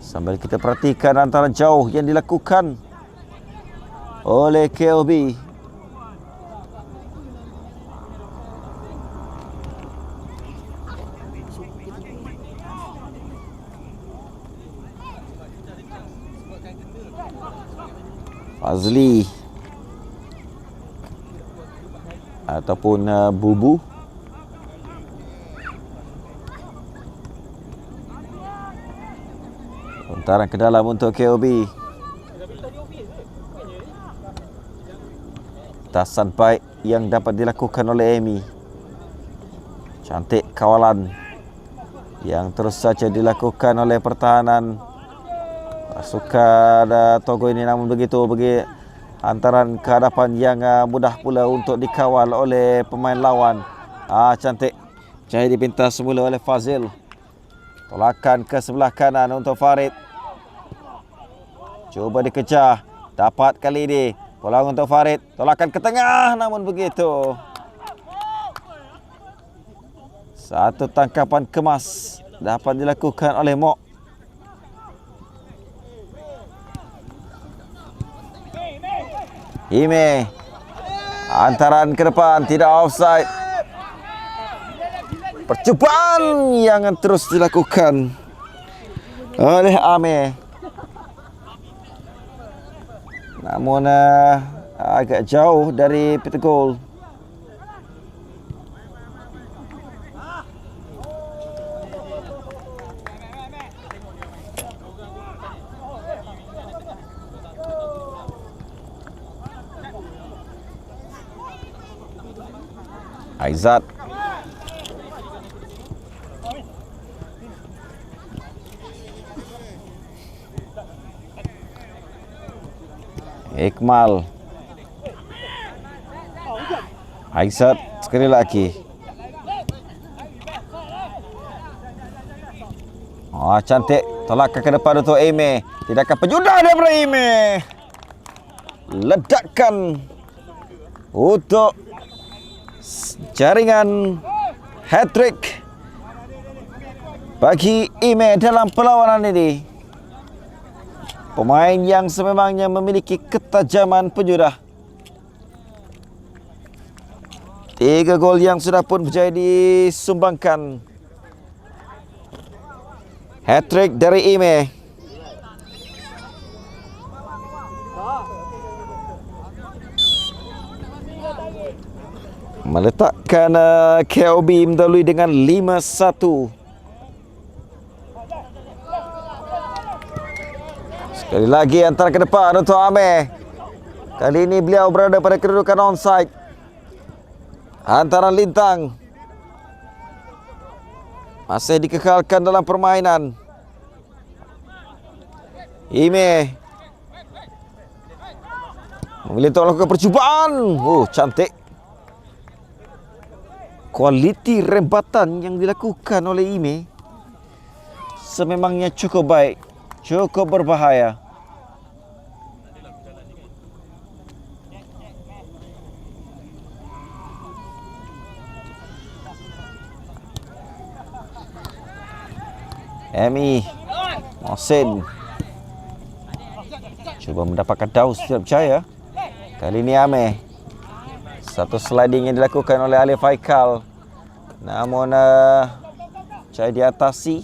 Sambil kita perhatikan antara jauh yang dilakukan oleh KOB. Fazli ataupun Bubu. Lontaran ke dalam untuk KOB. Tasan baik yang dapat dilakukan oleh Amy. Cantik kawalan yang terus saja dilakukan oleh pertahanan pasukan Togo ini, namun begitu bagi hantaran ke hadapan yang mudah pula untuk dikawal oleh pemain lawan. Cantik. Jaya dipintas semula oleh Fazil. Tolakan ke sebelah kanan untuk Farid. Cuba dikejar. Dapat kali ini. Peluang untuk Farid. Tolakan ke tengah, namun begitu. Satu tangkapan kemas dapat dilakukan oleh Mok. Ime, hantaran ke depan, tidak offside. Percubaan yang terus dilakukan oleh Ame, namun agak jauh dari pita gol. Aizat. Iqmal. Aizat sekali lagi. Cantik. Tolak ke depan untuk Ime. Tidakkan penjudah daripada Ime. Ledakan untuk jaringan hat-trick bagi Ime dalam perlawanan ini. Pemain yang sememangnya memiliki ketajaman penjudah. 3 gol yang sudah pun berjaya disumbangkan. Hat-trick dari Ime. Meletakkan KOB mendahului dengan 5-1. Sekali lagi antara ke depan untuk Ameh. Kali ini beliau berada pada kedudukan onside. Hantaran lintang masih dikekalkan dalam permainan. Ime memilih untuk melakukan percubaan. Cantik. Kualiti rembatan yang dilakukan oleh Ime sememangnya cukup baik, cukup berbahaya. Emi Mohsin cuba mendapatkan daus, tidak berjaya. Kali ini Ameh. Satu sliding yang dilakukan oleh Alif Haikal, namun saya diatasi.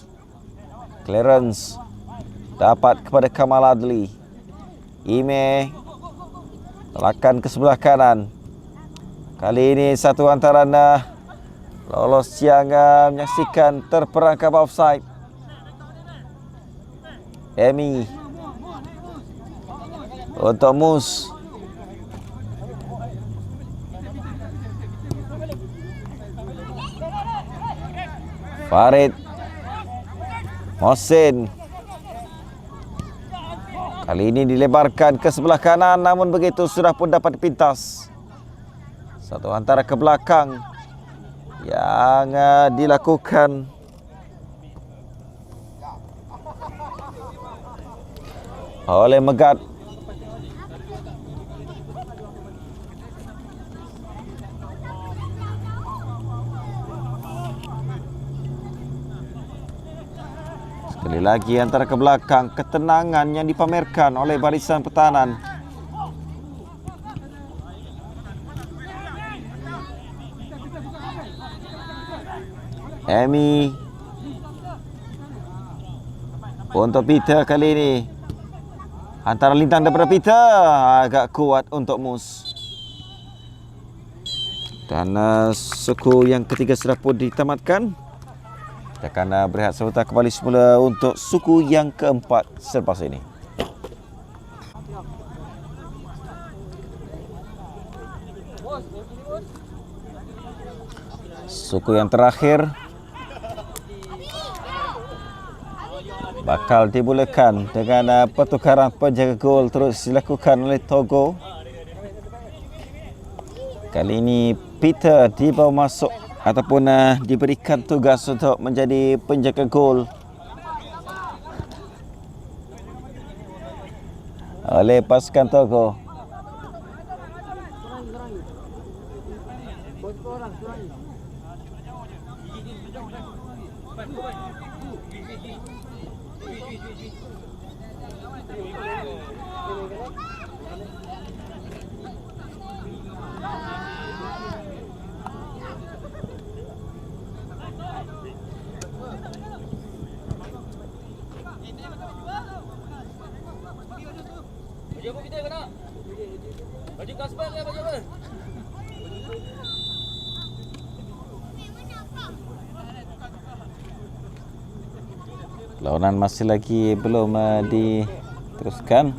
Clearance dapat kepada Kamal Adli. Ime tolakan ke sebelah kanan. Kali ini satu antaran lolos yang menyaksikan terperangkap offside. Emi untuk Mus. Farid Mohsin. Kali ini dilebarkan ke sebelah kanan, namun begitu sudah pun dapat dipintas. Satu antara ke belakang yang dilakukan oleh Megat. Sekali lagi antara ke belakang, ketenangan yang dipamerkan oleh barisan pertahanan. Emi untuk Peter kali ini. Antara lintang daripada Peter agak kuat untuk Mus. Dan suku yang ketiga sudah pun ditamatkan. Kita akan berehat sebentar, kembali semula untuk suku yang keempat selepas ini. Suku yang terakhir bakal dimulakan dengan pertukaran penjaga gol terus dilakukan oleh Togo. Kali ini Peter dibawa masuk ataupun diberikan tugas untuk menjadi penjaga gol oleh pasukan Togo. Baju apa kita kena? Baju kasban ya, baju apa? Lawanan masih lagi belum diteruskan.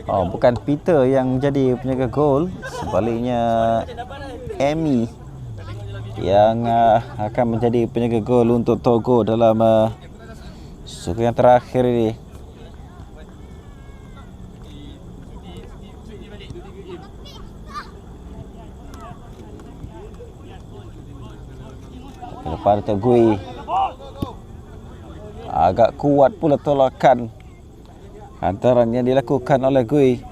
Oh, bukan Peter yang jadi penjaga gol, sebaliknya Emi yang akan menjadi penjaga gol untuk Togo dalam suku yang terakhir ini. Lepas itu Gui agak kuat pula tolakan hantaran yang dilakukan oleh Gui.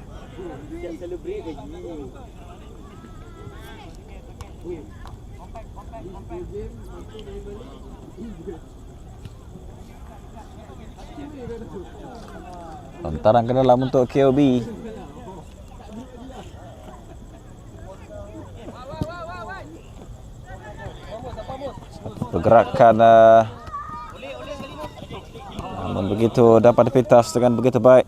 Hantaran ke dalam untuk KOB. Pergerakan namun begitu dapat dipintas dengan begitu baik.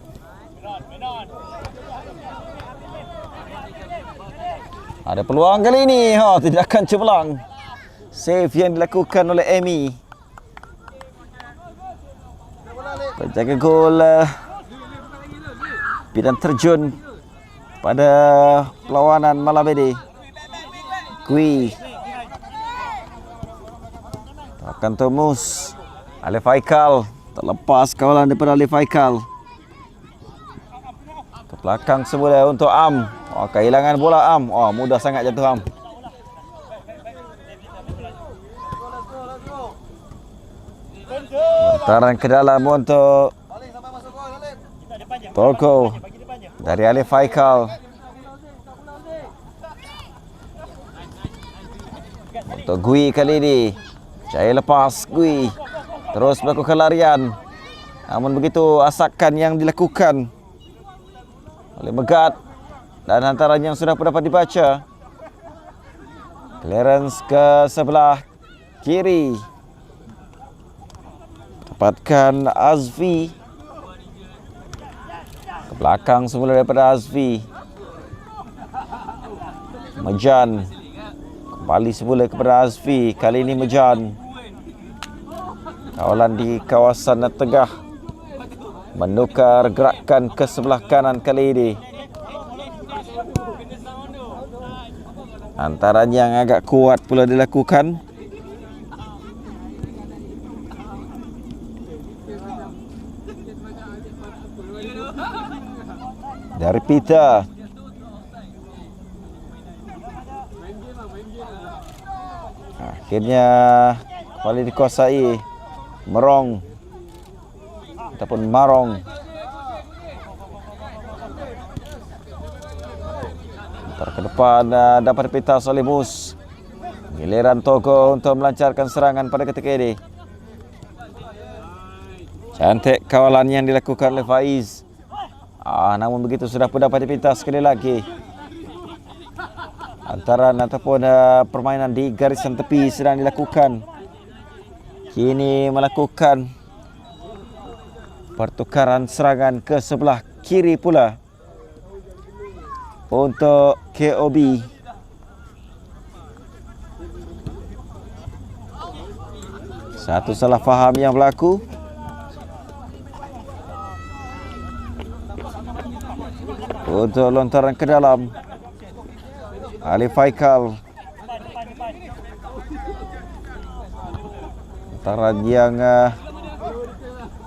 Ada peluang kali ini, tidak akan cemerlang. Save yang dilakukan oleh Emi. Penjaga gol bidang terjun pada perlawanan malam ini. Gui akan Tomus. Alif Haikal terlepas kawalan daripada Alif Haikal. Ke belakang semula untuk Am. Kehilangan bola Am. Mudah sangat jatuh Am. Hantaran ke dalam untuk Togo dari Alif Haikal. Untuk Gui kali ini. Jaya lepas Gui. Terus melakukan larian. Namun begitu asakan yang dilakukan oleh Megat dan hantaran yang sudah dapat dibaca. Clearance ke sebelah kiri. Dapatkan Azfi. Ke belakang semula daripada Azfi. Mejan. Kembali semula kepada Azfi. Kali ini Mejan. Kawalan di kawasan tengah. Menukar gerakan ke sebelah kanan kali ini. Hantaran yang agak kuat pula dilakukan. Dari Peter. Akhirnya kembali dikuasai Merong ataupun Marong. Antar ke depan dapat dipitas oleh Mus. Giliran Togo untuk melancarkan serangan pada ketika ini. Cantik kawalan yang dilakukan oleh Faiz. Namun begitu sudah pun dapat dipintas sekali lagi. Antaran ataupun permainan di garisan tepi sedang dilakukan. Kini melakukan pertukaran serangan ke sebelah kiri pula untuk KOB. Satu salah faham yang berlaku. Untuk lontaran ke dalam, Ali Faikal. Lontaran yang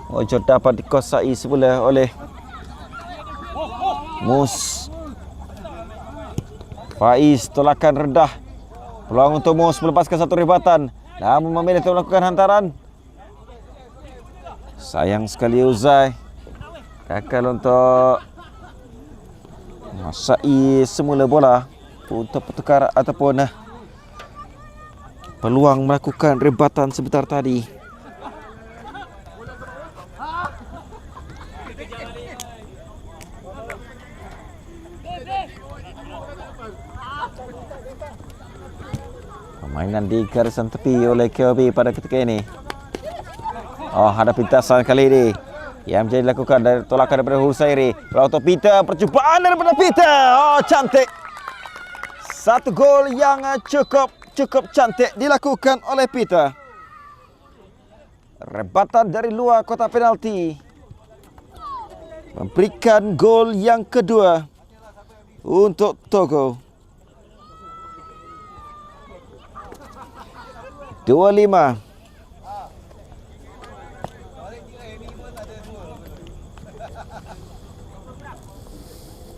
Ojo dapat dikuasai semula oleh Mus. Faiz tolakan rendah. Peluang untuk Mus melepaskan satu rebatan, namun memilih untuk melakukan hantaran. Sayang sekali Uzai. Gagal untuk masai semula bola untuk pertukaran ataupun peluang melakukan rebatan sebentar tadi. Permainan di garisan tepi oleh KOB pada ketika ini. Ada pintasan kali ini yang menjadi dilakukan dari tolakan daripada Husairi. Untuk Peter, percubaan daripada Peter. Cantik. Satu gol yang cukup cantik dilakukan oleh Peter. Rebatan dari luar kotak penalti memberikan gol yang kedua untuk Togo. 2-5.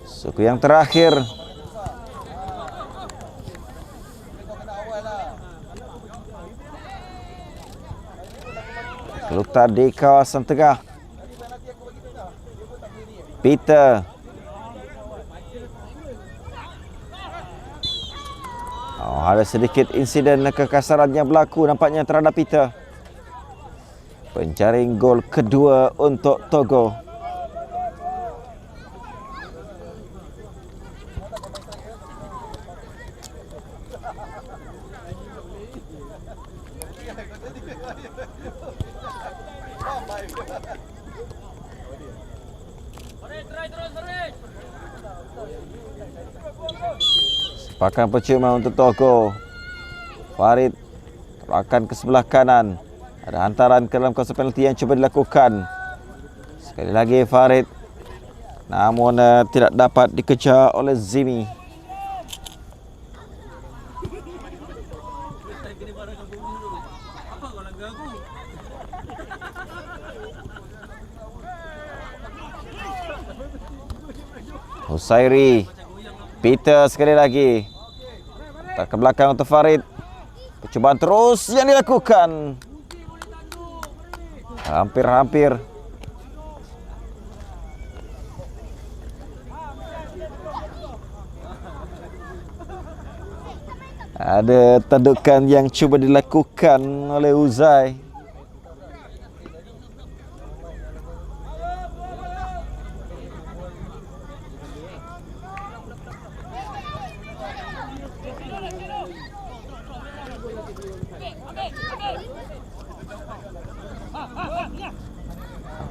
Suku yang terakhir. Kelutan di kawasan tengah. Peter. Ada sedikit insiden kekasaran yang berlaku nampaknya terhadap Peter. Penjaring gol kedua untuk Togo. Sepakan percuma untuk Togo. Farid akan ke sebelah kanan. Ada hantaran ke dalam kawasan penalti yang cuba dilakukan. Sekali lagi Farid, namun tidak dapat dikejar oleh Zimi. Husairi. Peter sekali lagi. Tak ke belakang untuk Farid. Percubaan terus yang dilakukan. Hampir-hampir. Ada tadukan yang cuba dilakukan oleh Uzai.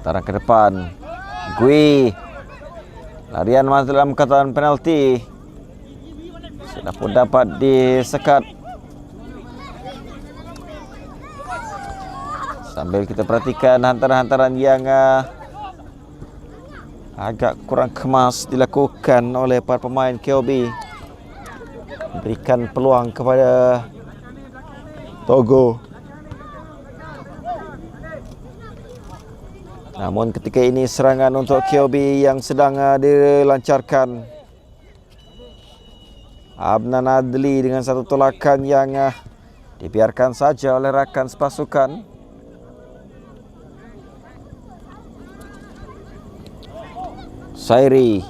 Hantaran ke depan. Gui. Larian masuk dalam kawasan penalti. Sudah pun dapat disekat. Sambil kita perhatikan hantaran-hantaran yang agak kurang kemas dilakukan oleh para pemain KOB. Berikan peluang kepada Togo. Namun ketika ini serangan untuk KOB yang sedang dilancarkan. Amnan Adli dengan satu tolakan yang dibiarkan saja oleh rakan sepasukan. Sairi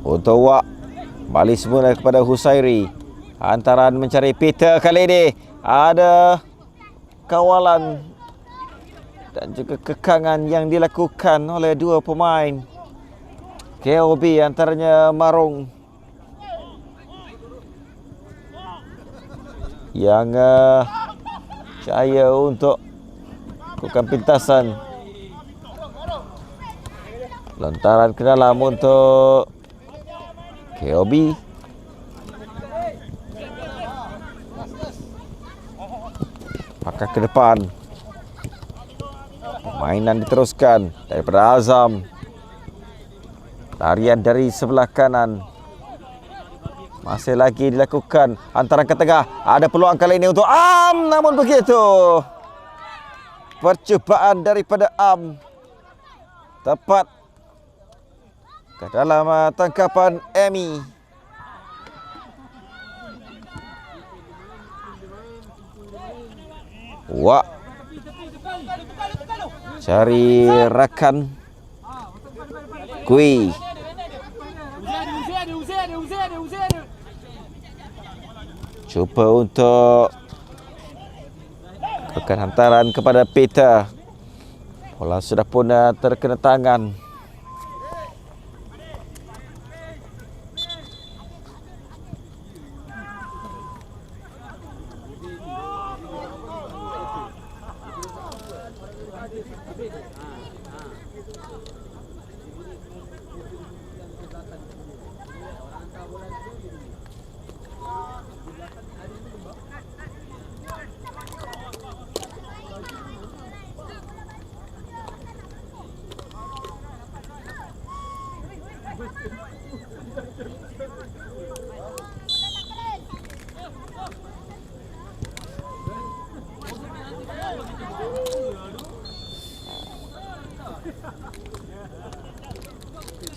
untuk Wak. Balik semula kepada Husairi. Hantaran mencari Peter kali ini. Ada kawalan dan juga kekangan yang dilakukan oleh dua pemain KOB, antaranya Marung yang cahaya untuk lakukan pintasan. Lantaran ke dalam untuk KOB. Maka ke depan. Permainan diteruskan daripada Azam. Larian dari sebelah kanan. Masih lagi dilakukan. Hantaran ke tengah. Ada peluang kali ini untuk Am. Namun begitu. Percubaan daripada Am. Tepat ke dalam tangkapan Emi. Wak cari rakan Kui. Cuba untuk lakukan hantaran kepada Peter. Bola sudah pun terkena tangan.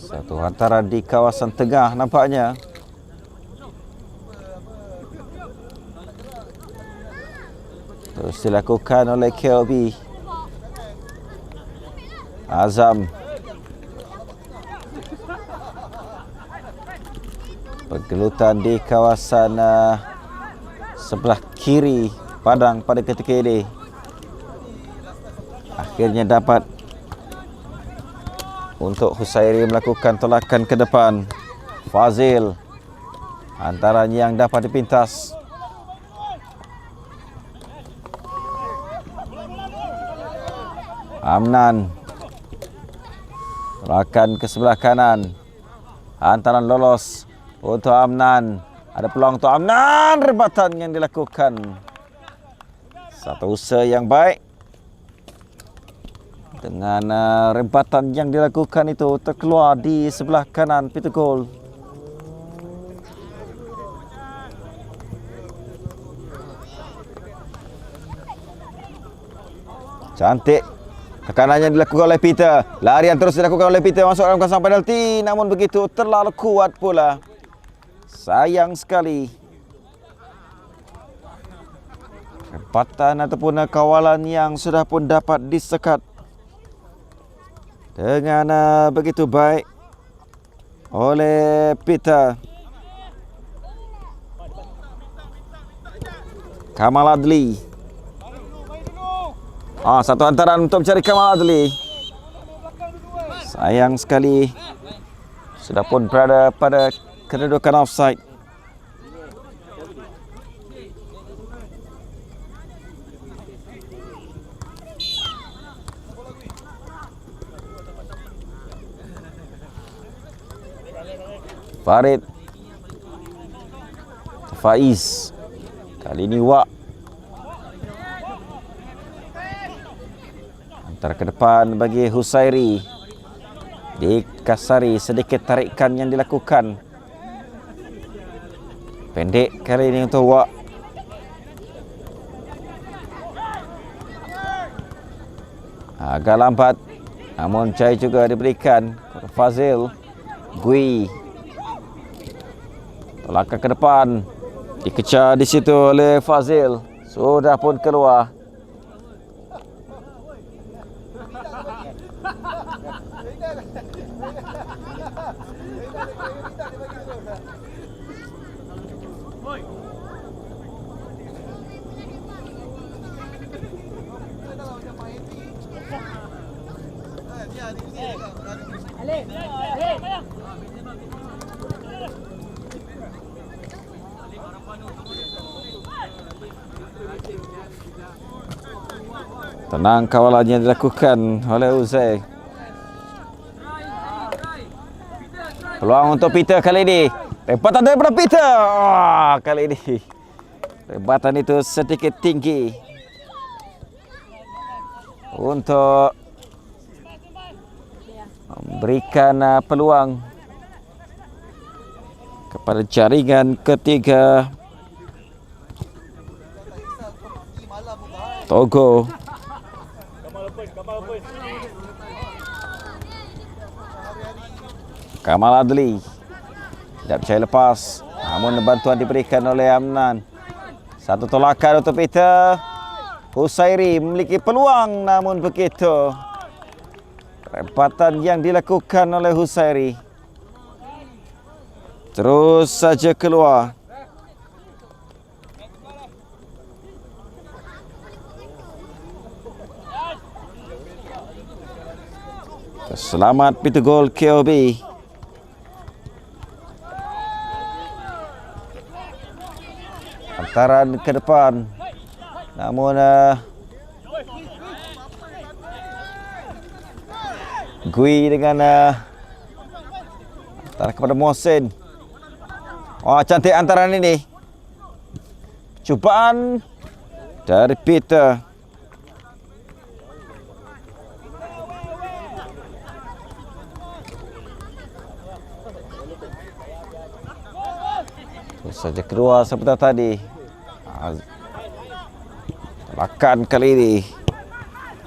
Satu hantaran di kawasan tengah nampaknya. Terus dilakukan oleh KOB. Azam. Pergelutan di kawasan sebelah kiri padang pada ketika ini. Akhirnya dapat untuk Husairi melakukan tolakan ke depan. Fazil. Hantaran yang dapat dipintas. Amnan. Tolakan ke sebelah kanan. Hantaran lolos untuk Amnan. Ada peluang untuk Amnan. Rebatan yang dilakukan. Satu usaha yang baik. Dengan rebatan yang dilakukan itu terkeluar di sebelah kanan pintu gol. Cantik. Tekanannya dilakukan oleh Peter. Larian terus dilakukan oleh Peter masuk dalam kawasan penalti. Namun begitu terlalu kuat pula. Sayang sekali. Rebatan ataupun kawalan yang sudah pun dapat disekat dengan begitu baik oleh Peter. Kamal Adli. Satu hantaran untuk mencari Kamal Adli. Sayang sekali. Sudah pun berada pada kedudukan offside. Farid. Faiz. Kali ini Wak. Antara ke depan bagi Husairi. Dikasari sedikit tarikan yang dilakukan. Pendek kali ini untuk Wak. Agak lambat, namun cahaya juga diberikan kepada Fazil. Gui. Tolakan ke depan. Dikejar di situ oleh Fazil. Sudah pun keluar. Tenang kawalannya dilakukan oleh Uzay. Peluang untuk Peter kali ini. Rebatan daripada Peter. Kali ini rebatan itu sedikit tinggi untuk memberikan peluang kepada jaringan ketiga Togo. Kamal Adli tidak percaya lepas, namun bantuan diberikan oleh Amnan. Satu tolakan untuk Peter. Husairi memiliki peluang, namun begitu rebatan yang dilakukan oleh Husairi terus saja keluar. Selamat pintu gol KOB. Hantaran ke depan, namun Gui dengan antara kepada Mohsin. Cantik antaran ini. Cubaan dari Peter. Saja kedua seperti tadi. Tolakan kali ini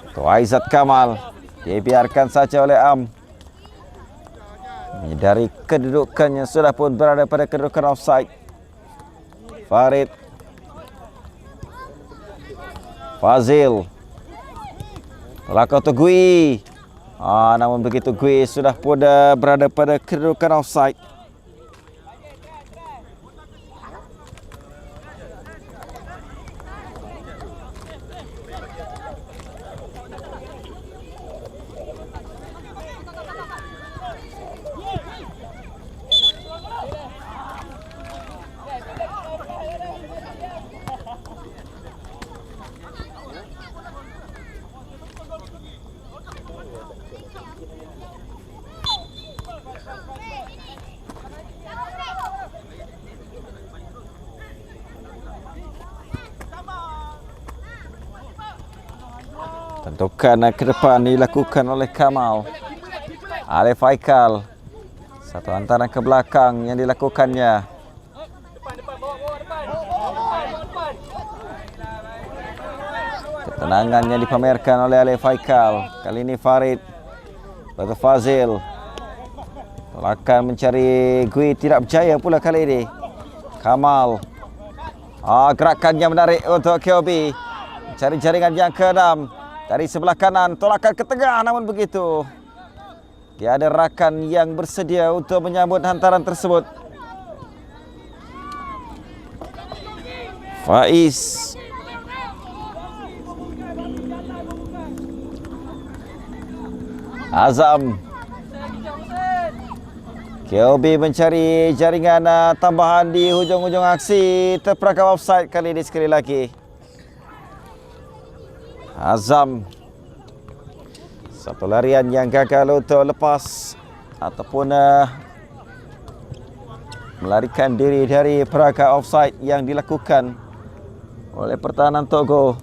untuk Aizat Kamal. Dibiarkan saja oleh Am. Menyedari kedudukannya sudah pun berada pada kedudukan offside. Farid. Fazil. Tolakan untuk Gui. Namun begitu Gui sudah pun berada pada kedudukan offside. Tentukan ke depan dilakukan oleh Kamal. Alif Haikal. Satu hantaran ke belakang yang dilakukannya. Ketenangan yang dipamerkan oleh Alif Haikal. Kali ini Farid. Batu Fazil. Tolakan mencari Gui, tidak berjaya pula kali ini. Kamal. Gerakannya menarik untuk KOB. Mencari jaringan yang ke-6. Dari sebelah kanan, tolakan ke tengah, namun begitu tiada rakan yang bersedia untuk menyambut hantaran tersebut. Faiz. Azam. KOB mencari jaringan tambahan di hujung-hujung aksi. Terperangkap offside kali ini sekali lagi. Azam. Satu larian yang gagal untuk lepas ataupun melarikan diri dari peragak offside yang dilakukan oleh pertahanan Togo.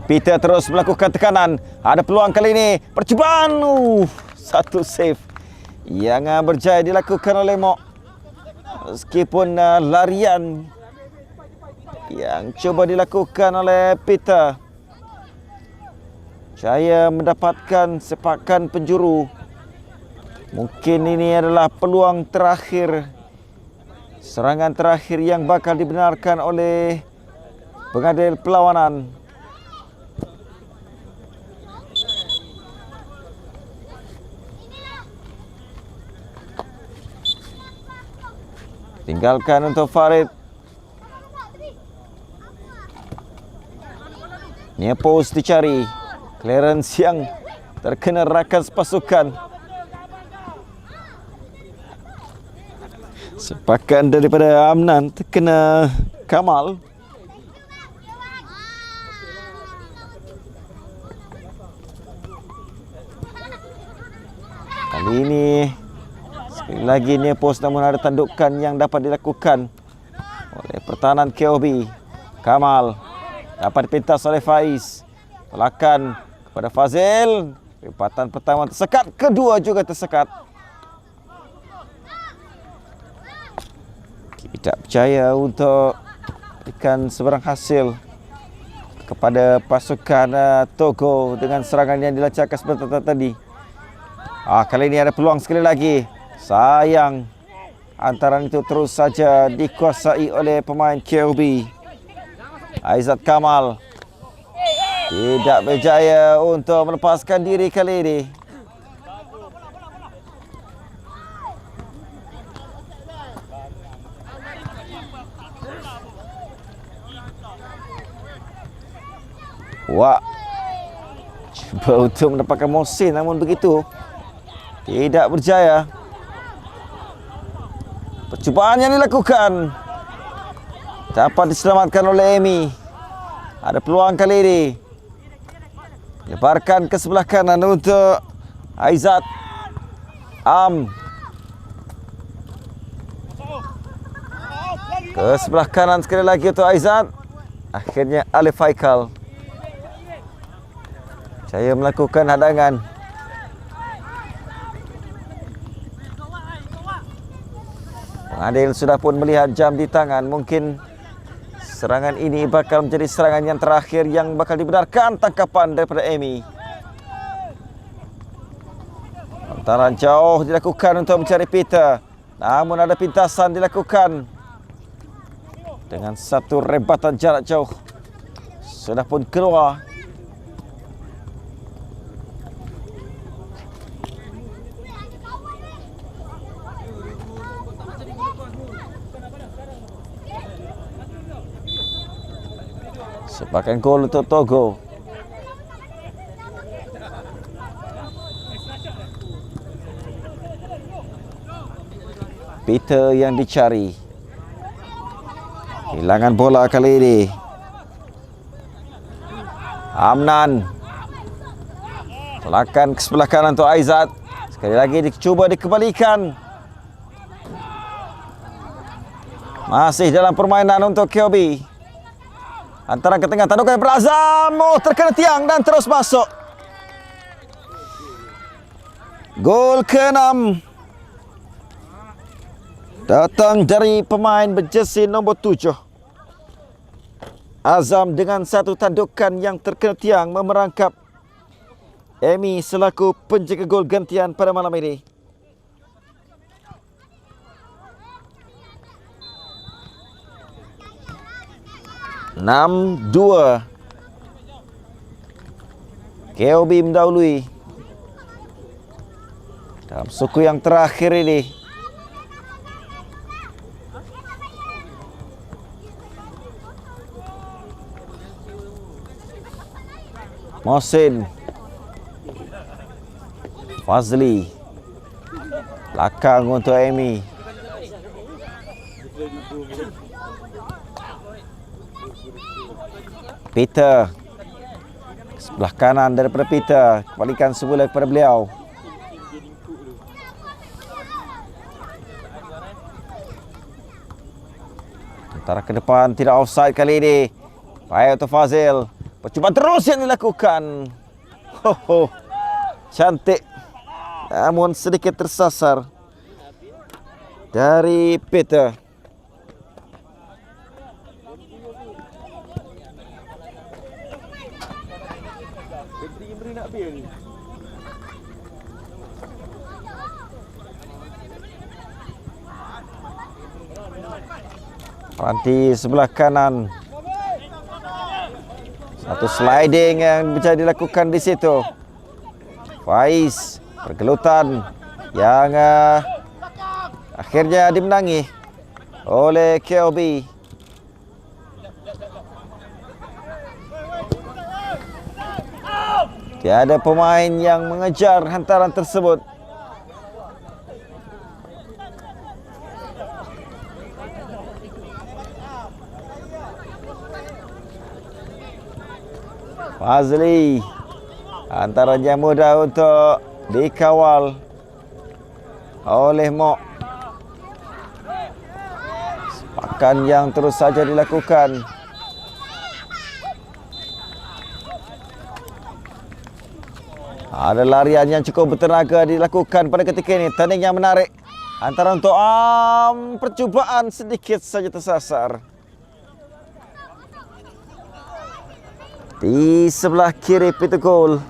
Peter terus melakukan tekanan. Ada peluang kali ini. Percubaan. Satu save yang berjaya dilakukan oleh Mok. Meskipun larian yang cuba dilakukan oleh Peter, jaya mendapatkan sepakan penjuru. Mungkin ini adalah peluang terakhir, serangan terakhir yang bakal dibenarkan oleh pengadil perlawanan. Tinggalkan untuk Farid. Near post dicari. Clearance yang terkena rakan sepasukan. Sepakan daripada Amnan terkena Kamal. Kali ini sekali lagi near post, namun ada tandukan yang dapat dilakukan oleh pertahanan KOB. Kamal dapat dipintas oleh Faiz. Tolakan kepada Fazil. Lipatan pertama tersekat, kedua juga tersekat. Tidak berjaya untuk berikan sebarang hasil kepada pasukan Togo dengan serangan yang dilancarkan sebentar tadi. Kali ini ada peluang sekali lagi. Sayang, antaran itu terus saja dikuasai oleh pemain KOB. Aizat Kamal tidak berjaya untuk melepaskan diri kali ini. Wah, cuba untuk mendapatkan Mohsin, namun begitu tidak berjaya. Percubaan yang dilakukan dapat diselamatkan oleh Emi. Ada peluang kali ini. Lebarkan ke sebelah kanan untuk Aizat. Ke sebelah kanan sekali lagi untuk Aizat. Akhirnya Alif Haikal saya melakukan hadangan. Pengadil sudah pun melihat jam di tangan. Mungkin serangan ini bakal menjadi serangan yang terakhir yang bakal dibenarkan tangkapan daripada Emi. Antaran jauh dilakukan untuk mencari Peter. Namun ada pintasan dilakukan dengan satu rebatan jarak jauh. Sudah pun keluar. Sepakan gol untuk Togo. Peter yang dicari. Kehilangan bola kali ini. Amnan. Tolakan ke sebelah kanan untuk Aizat. Sekali lagi dicuba dikembalikan. Masih dalam permainan untuk KOB. Antara ke tengah, tandukan berazam. Terkena tiang dan terus masuk. Gol ke-6 datang dari pemain berjersey nombor 7. Azam dengan satu tandukan yang terkena tiang memerangkap Emi selaku penjaga gol gantian pada malam ini. (6-2). KOB mendahului dalam suku yang terakhir ini. Mohsin, Fazli, belakang untuk Emi. Peter. Sebelah kanan daripada Peter. Kembalikan semula kepada beliau. Antara ke depan, tidak offside kali ini. Baik untuk Fazil. Percubaan terus yang dilakukan. Cantik. Namun sedikit tersasar dari Peter. Ranti sebelah kanan. Satu sliding yang bisa dilakukan di situ. Faiz pergelutan yang akhirnya dimenangi oleh KOB. Tiada pemain yang mengejar hantaran tersebut. Fazli, hantarannya mudah untuk dikawal oleh Mok. Sepakan yang terus saja dilakukan. Ada larian yang cukup bertenaga dilakukan pada ketika ini. Turning yang menarik. Antara untuk percubaan sedikit saja tersasar. Di sebelah kiri pintu gol.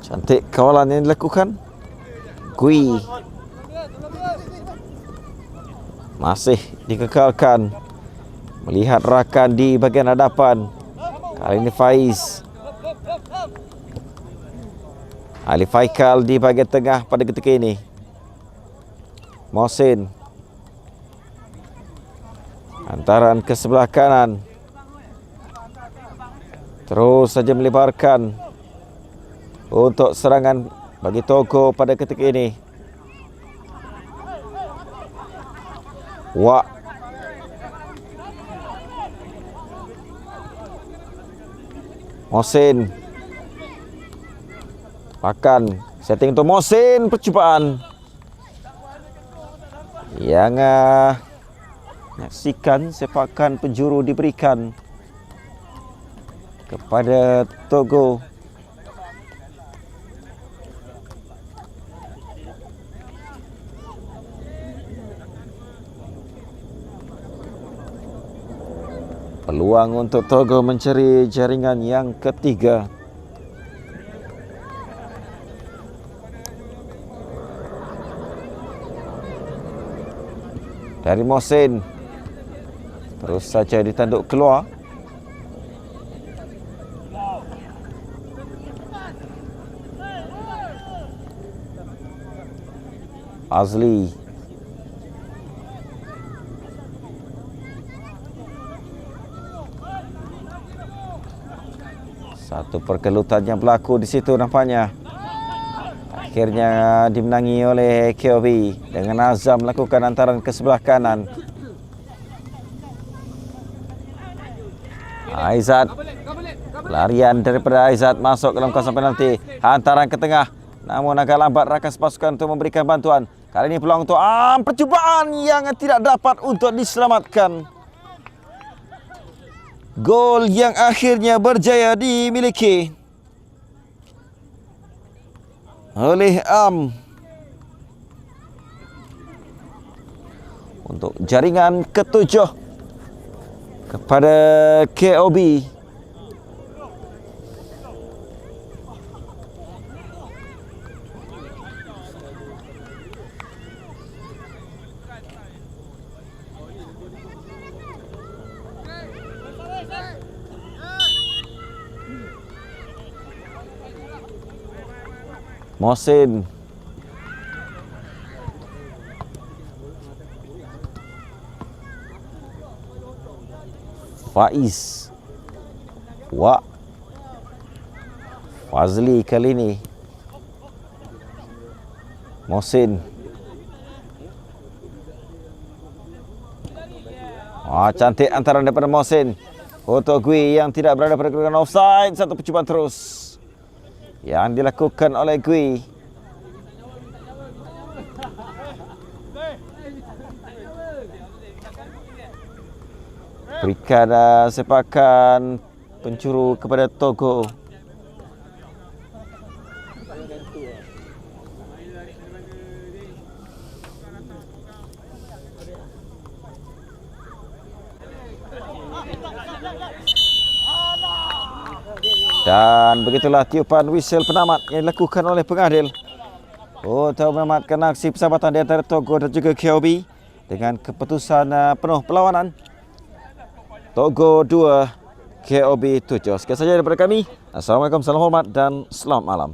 Cantik kawalan yang dilakukan. Gui masih dikekalkan. Melihat rakan di bahagian hadapan. Kali ini Faiz. Ali Faikal di bahagian tengah pada ketika ini. Mohsin. Hantaran ke sebelah kanan. Terus saja melebarkan untuk serangan bagi Togo pada ketika ini. Wak. Mohsin. Akan setting untuk Mohsin, percubaan yang menyaksikan sepakan penjuru diberikan kepada Togo. Peluang untuk Togo mencari jaringan yang ketiga. Dari Mohsin. Terus saja ditanduk keluar. Azli. Satu pergelutan yang berlaku di situ nampaknya. Akhirnya dimenangi oleh KOB dengan azam melakukan hantaran ke sebelah kanan. Aizat. Larian daripada Aizat masuk ke dalam kawasan penalti. Hantaran ke tengah. Namun agak lambat rakan pasukan untuk memberikan bantuan. Kali ini peluang untuk percubaan yang tidak dapat untuk diselamatkan. Gol yang akhirnya berjaya dimiliki oleh untuk jaringan ketujuh kepada KOB. Mohsin. Faiz. Wah, Fazli kali ini. Mohsin. Cantik antara daripada Mohsin. Untuk Gui yang tidak berada pada kedudukan offside. Satu percubaan terus yang dilakukan oleh Gui. Berikan sepakan pencuru kepada Togo. Dan begitulah tiupan whistle penamat yang dilakukan oleh pengadil untuk menamatkan aksi persahabatan di antara Togo dan juga KOB dengan keputusan penuh perlawanan. Togo 2, KOB 7. Sekian saja daripada kami. Assalamualaikum, salam hormat dan selamat malam.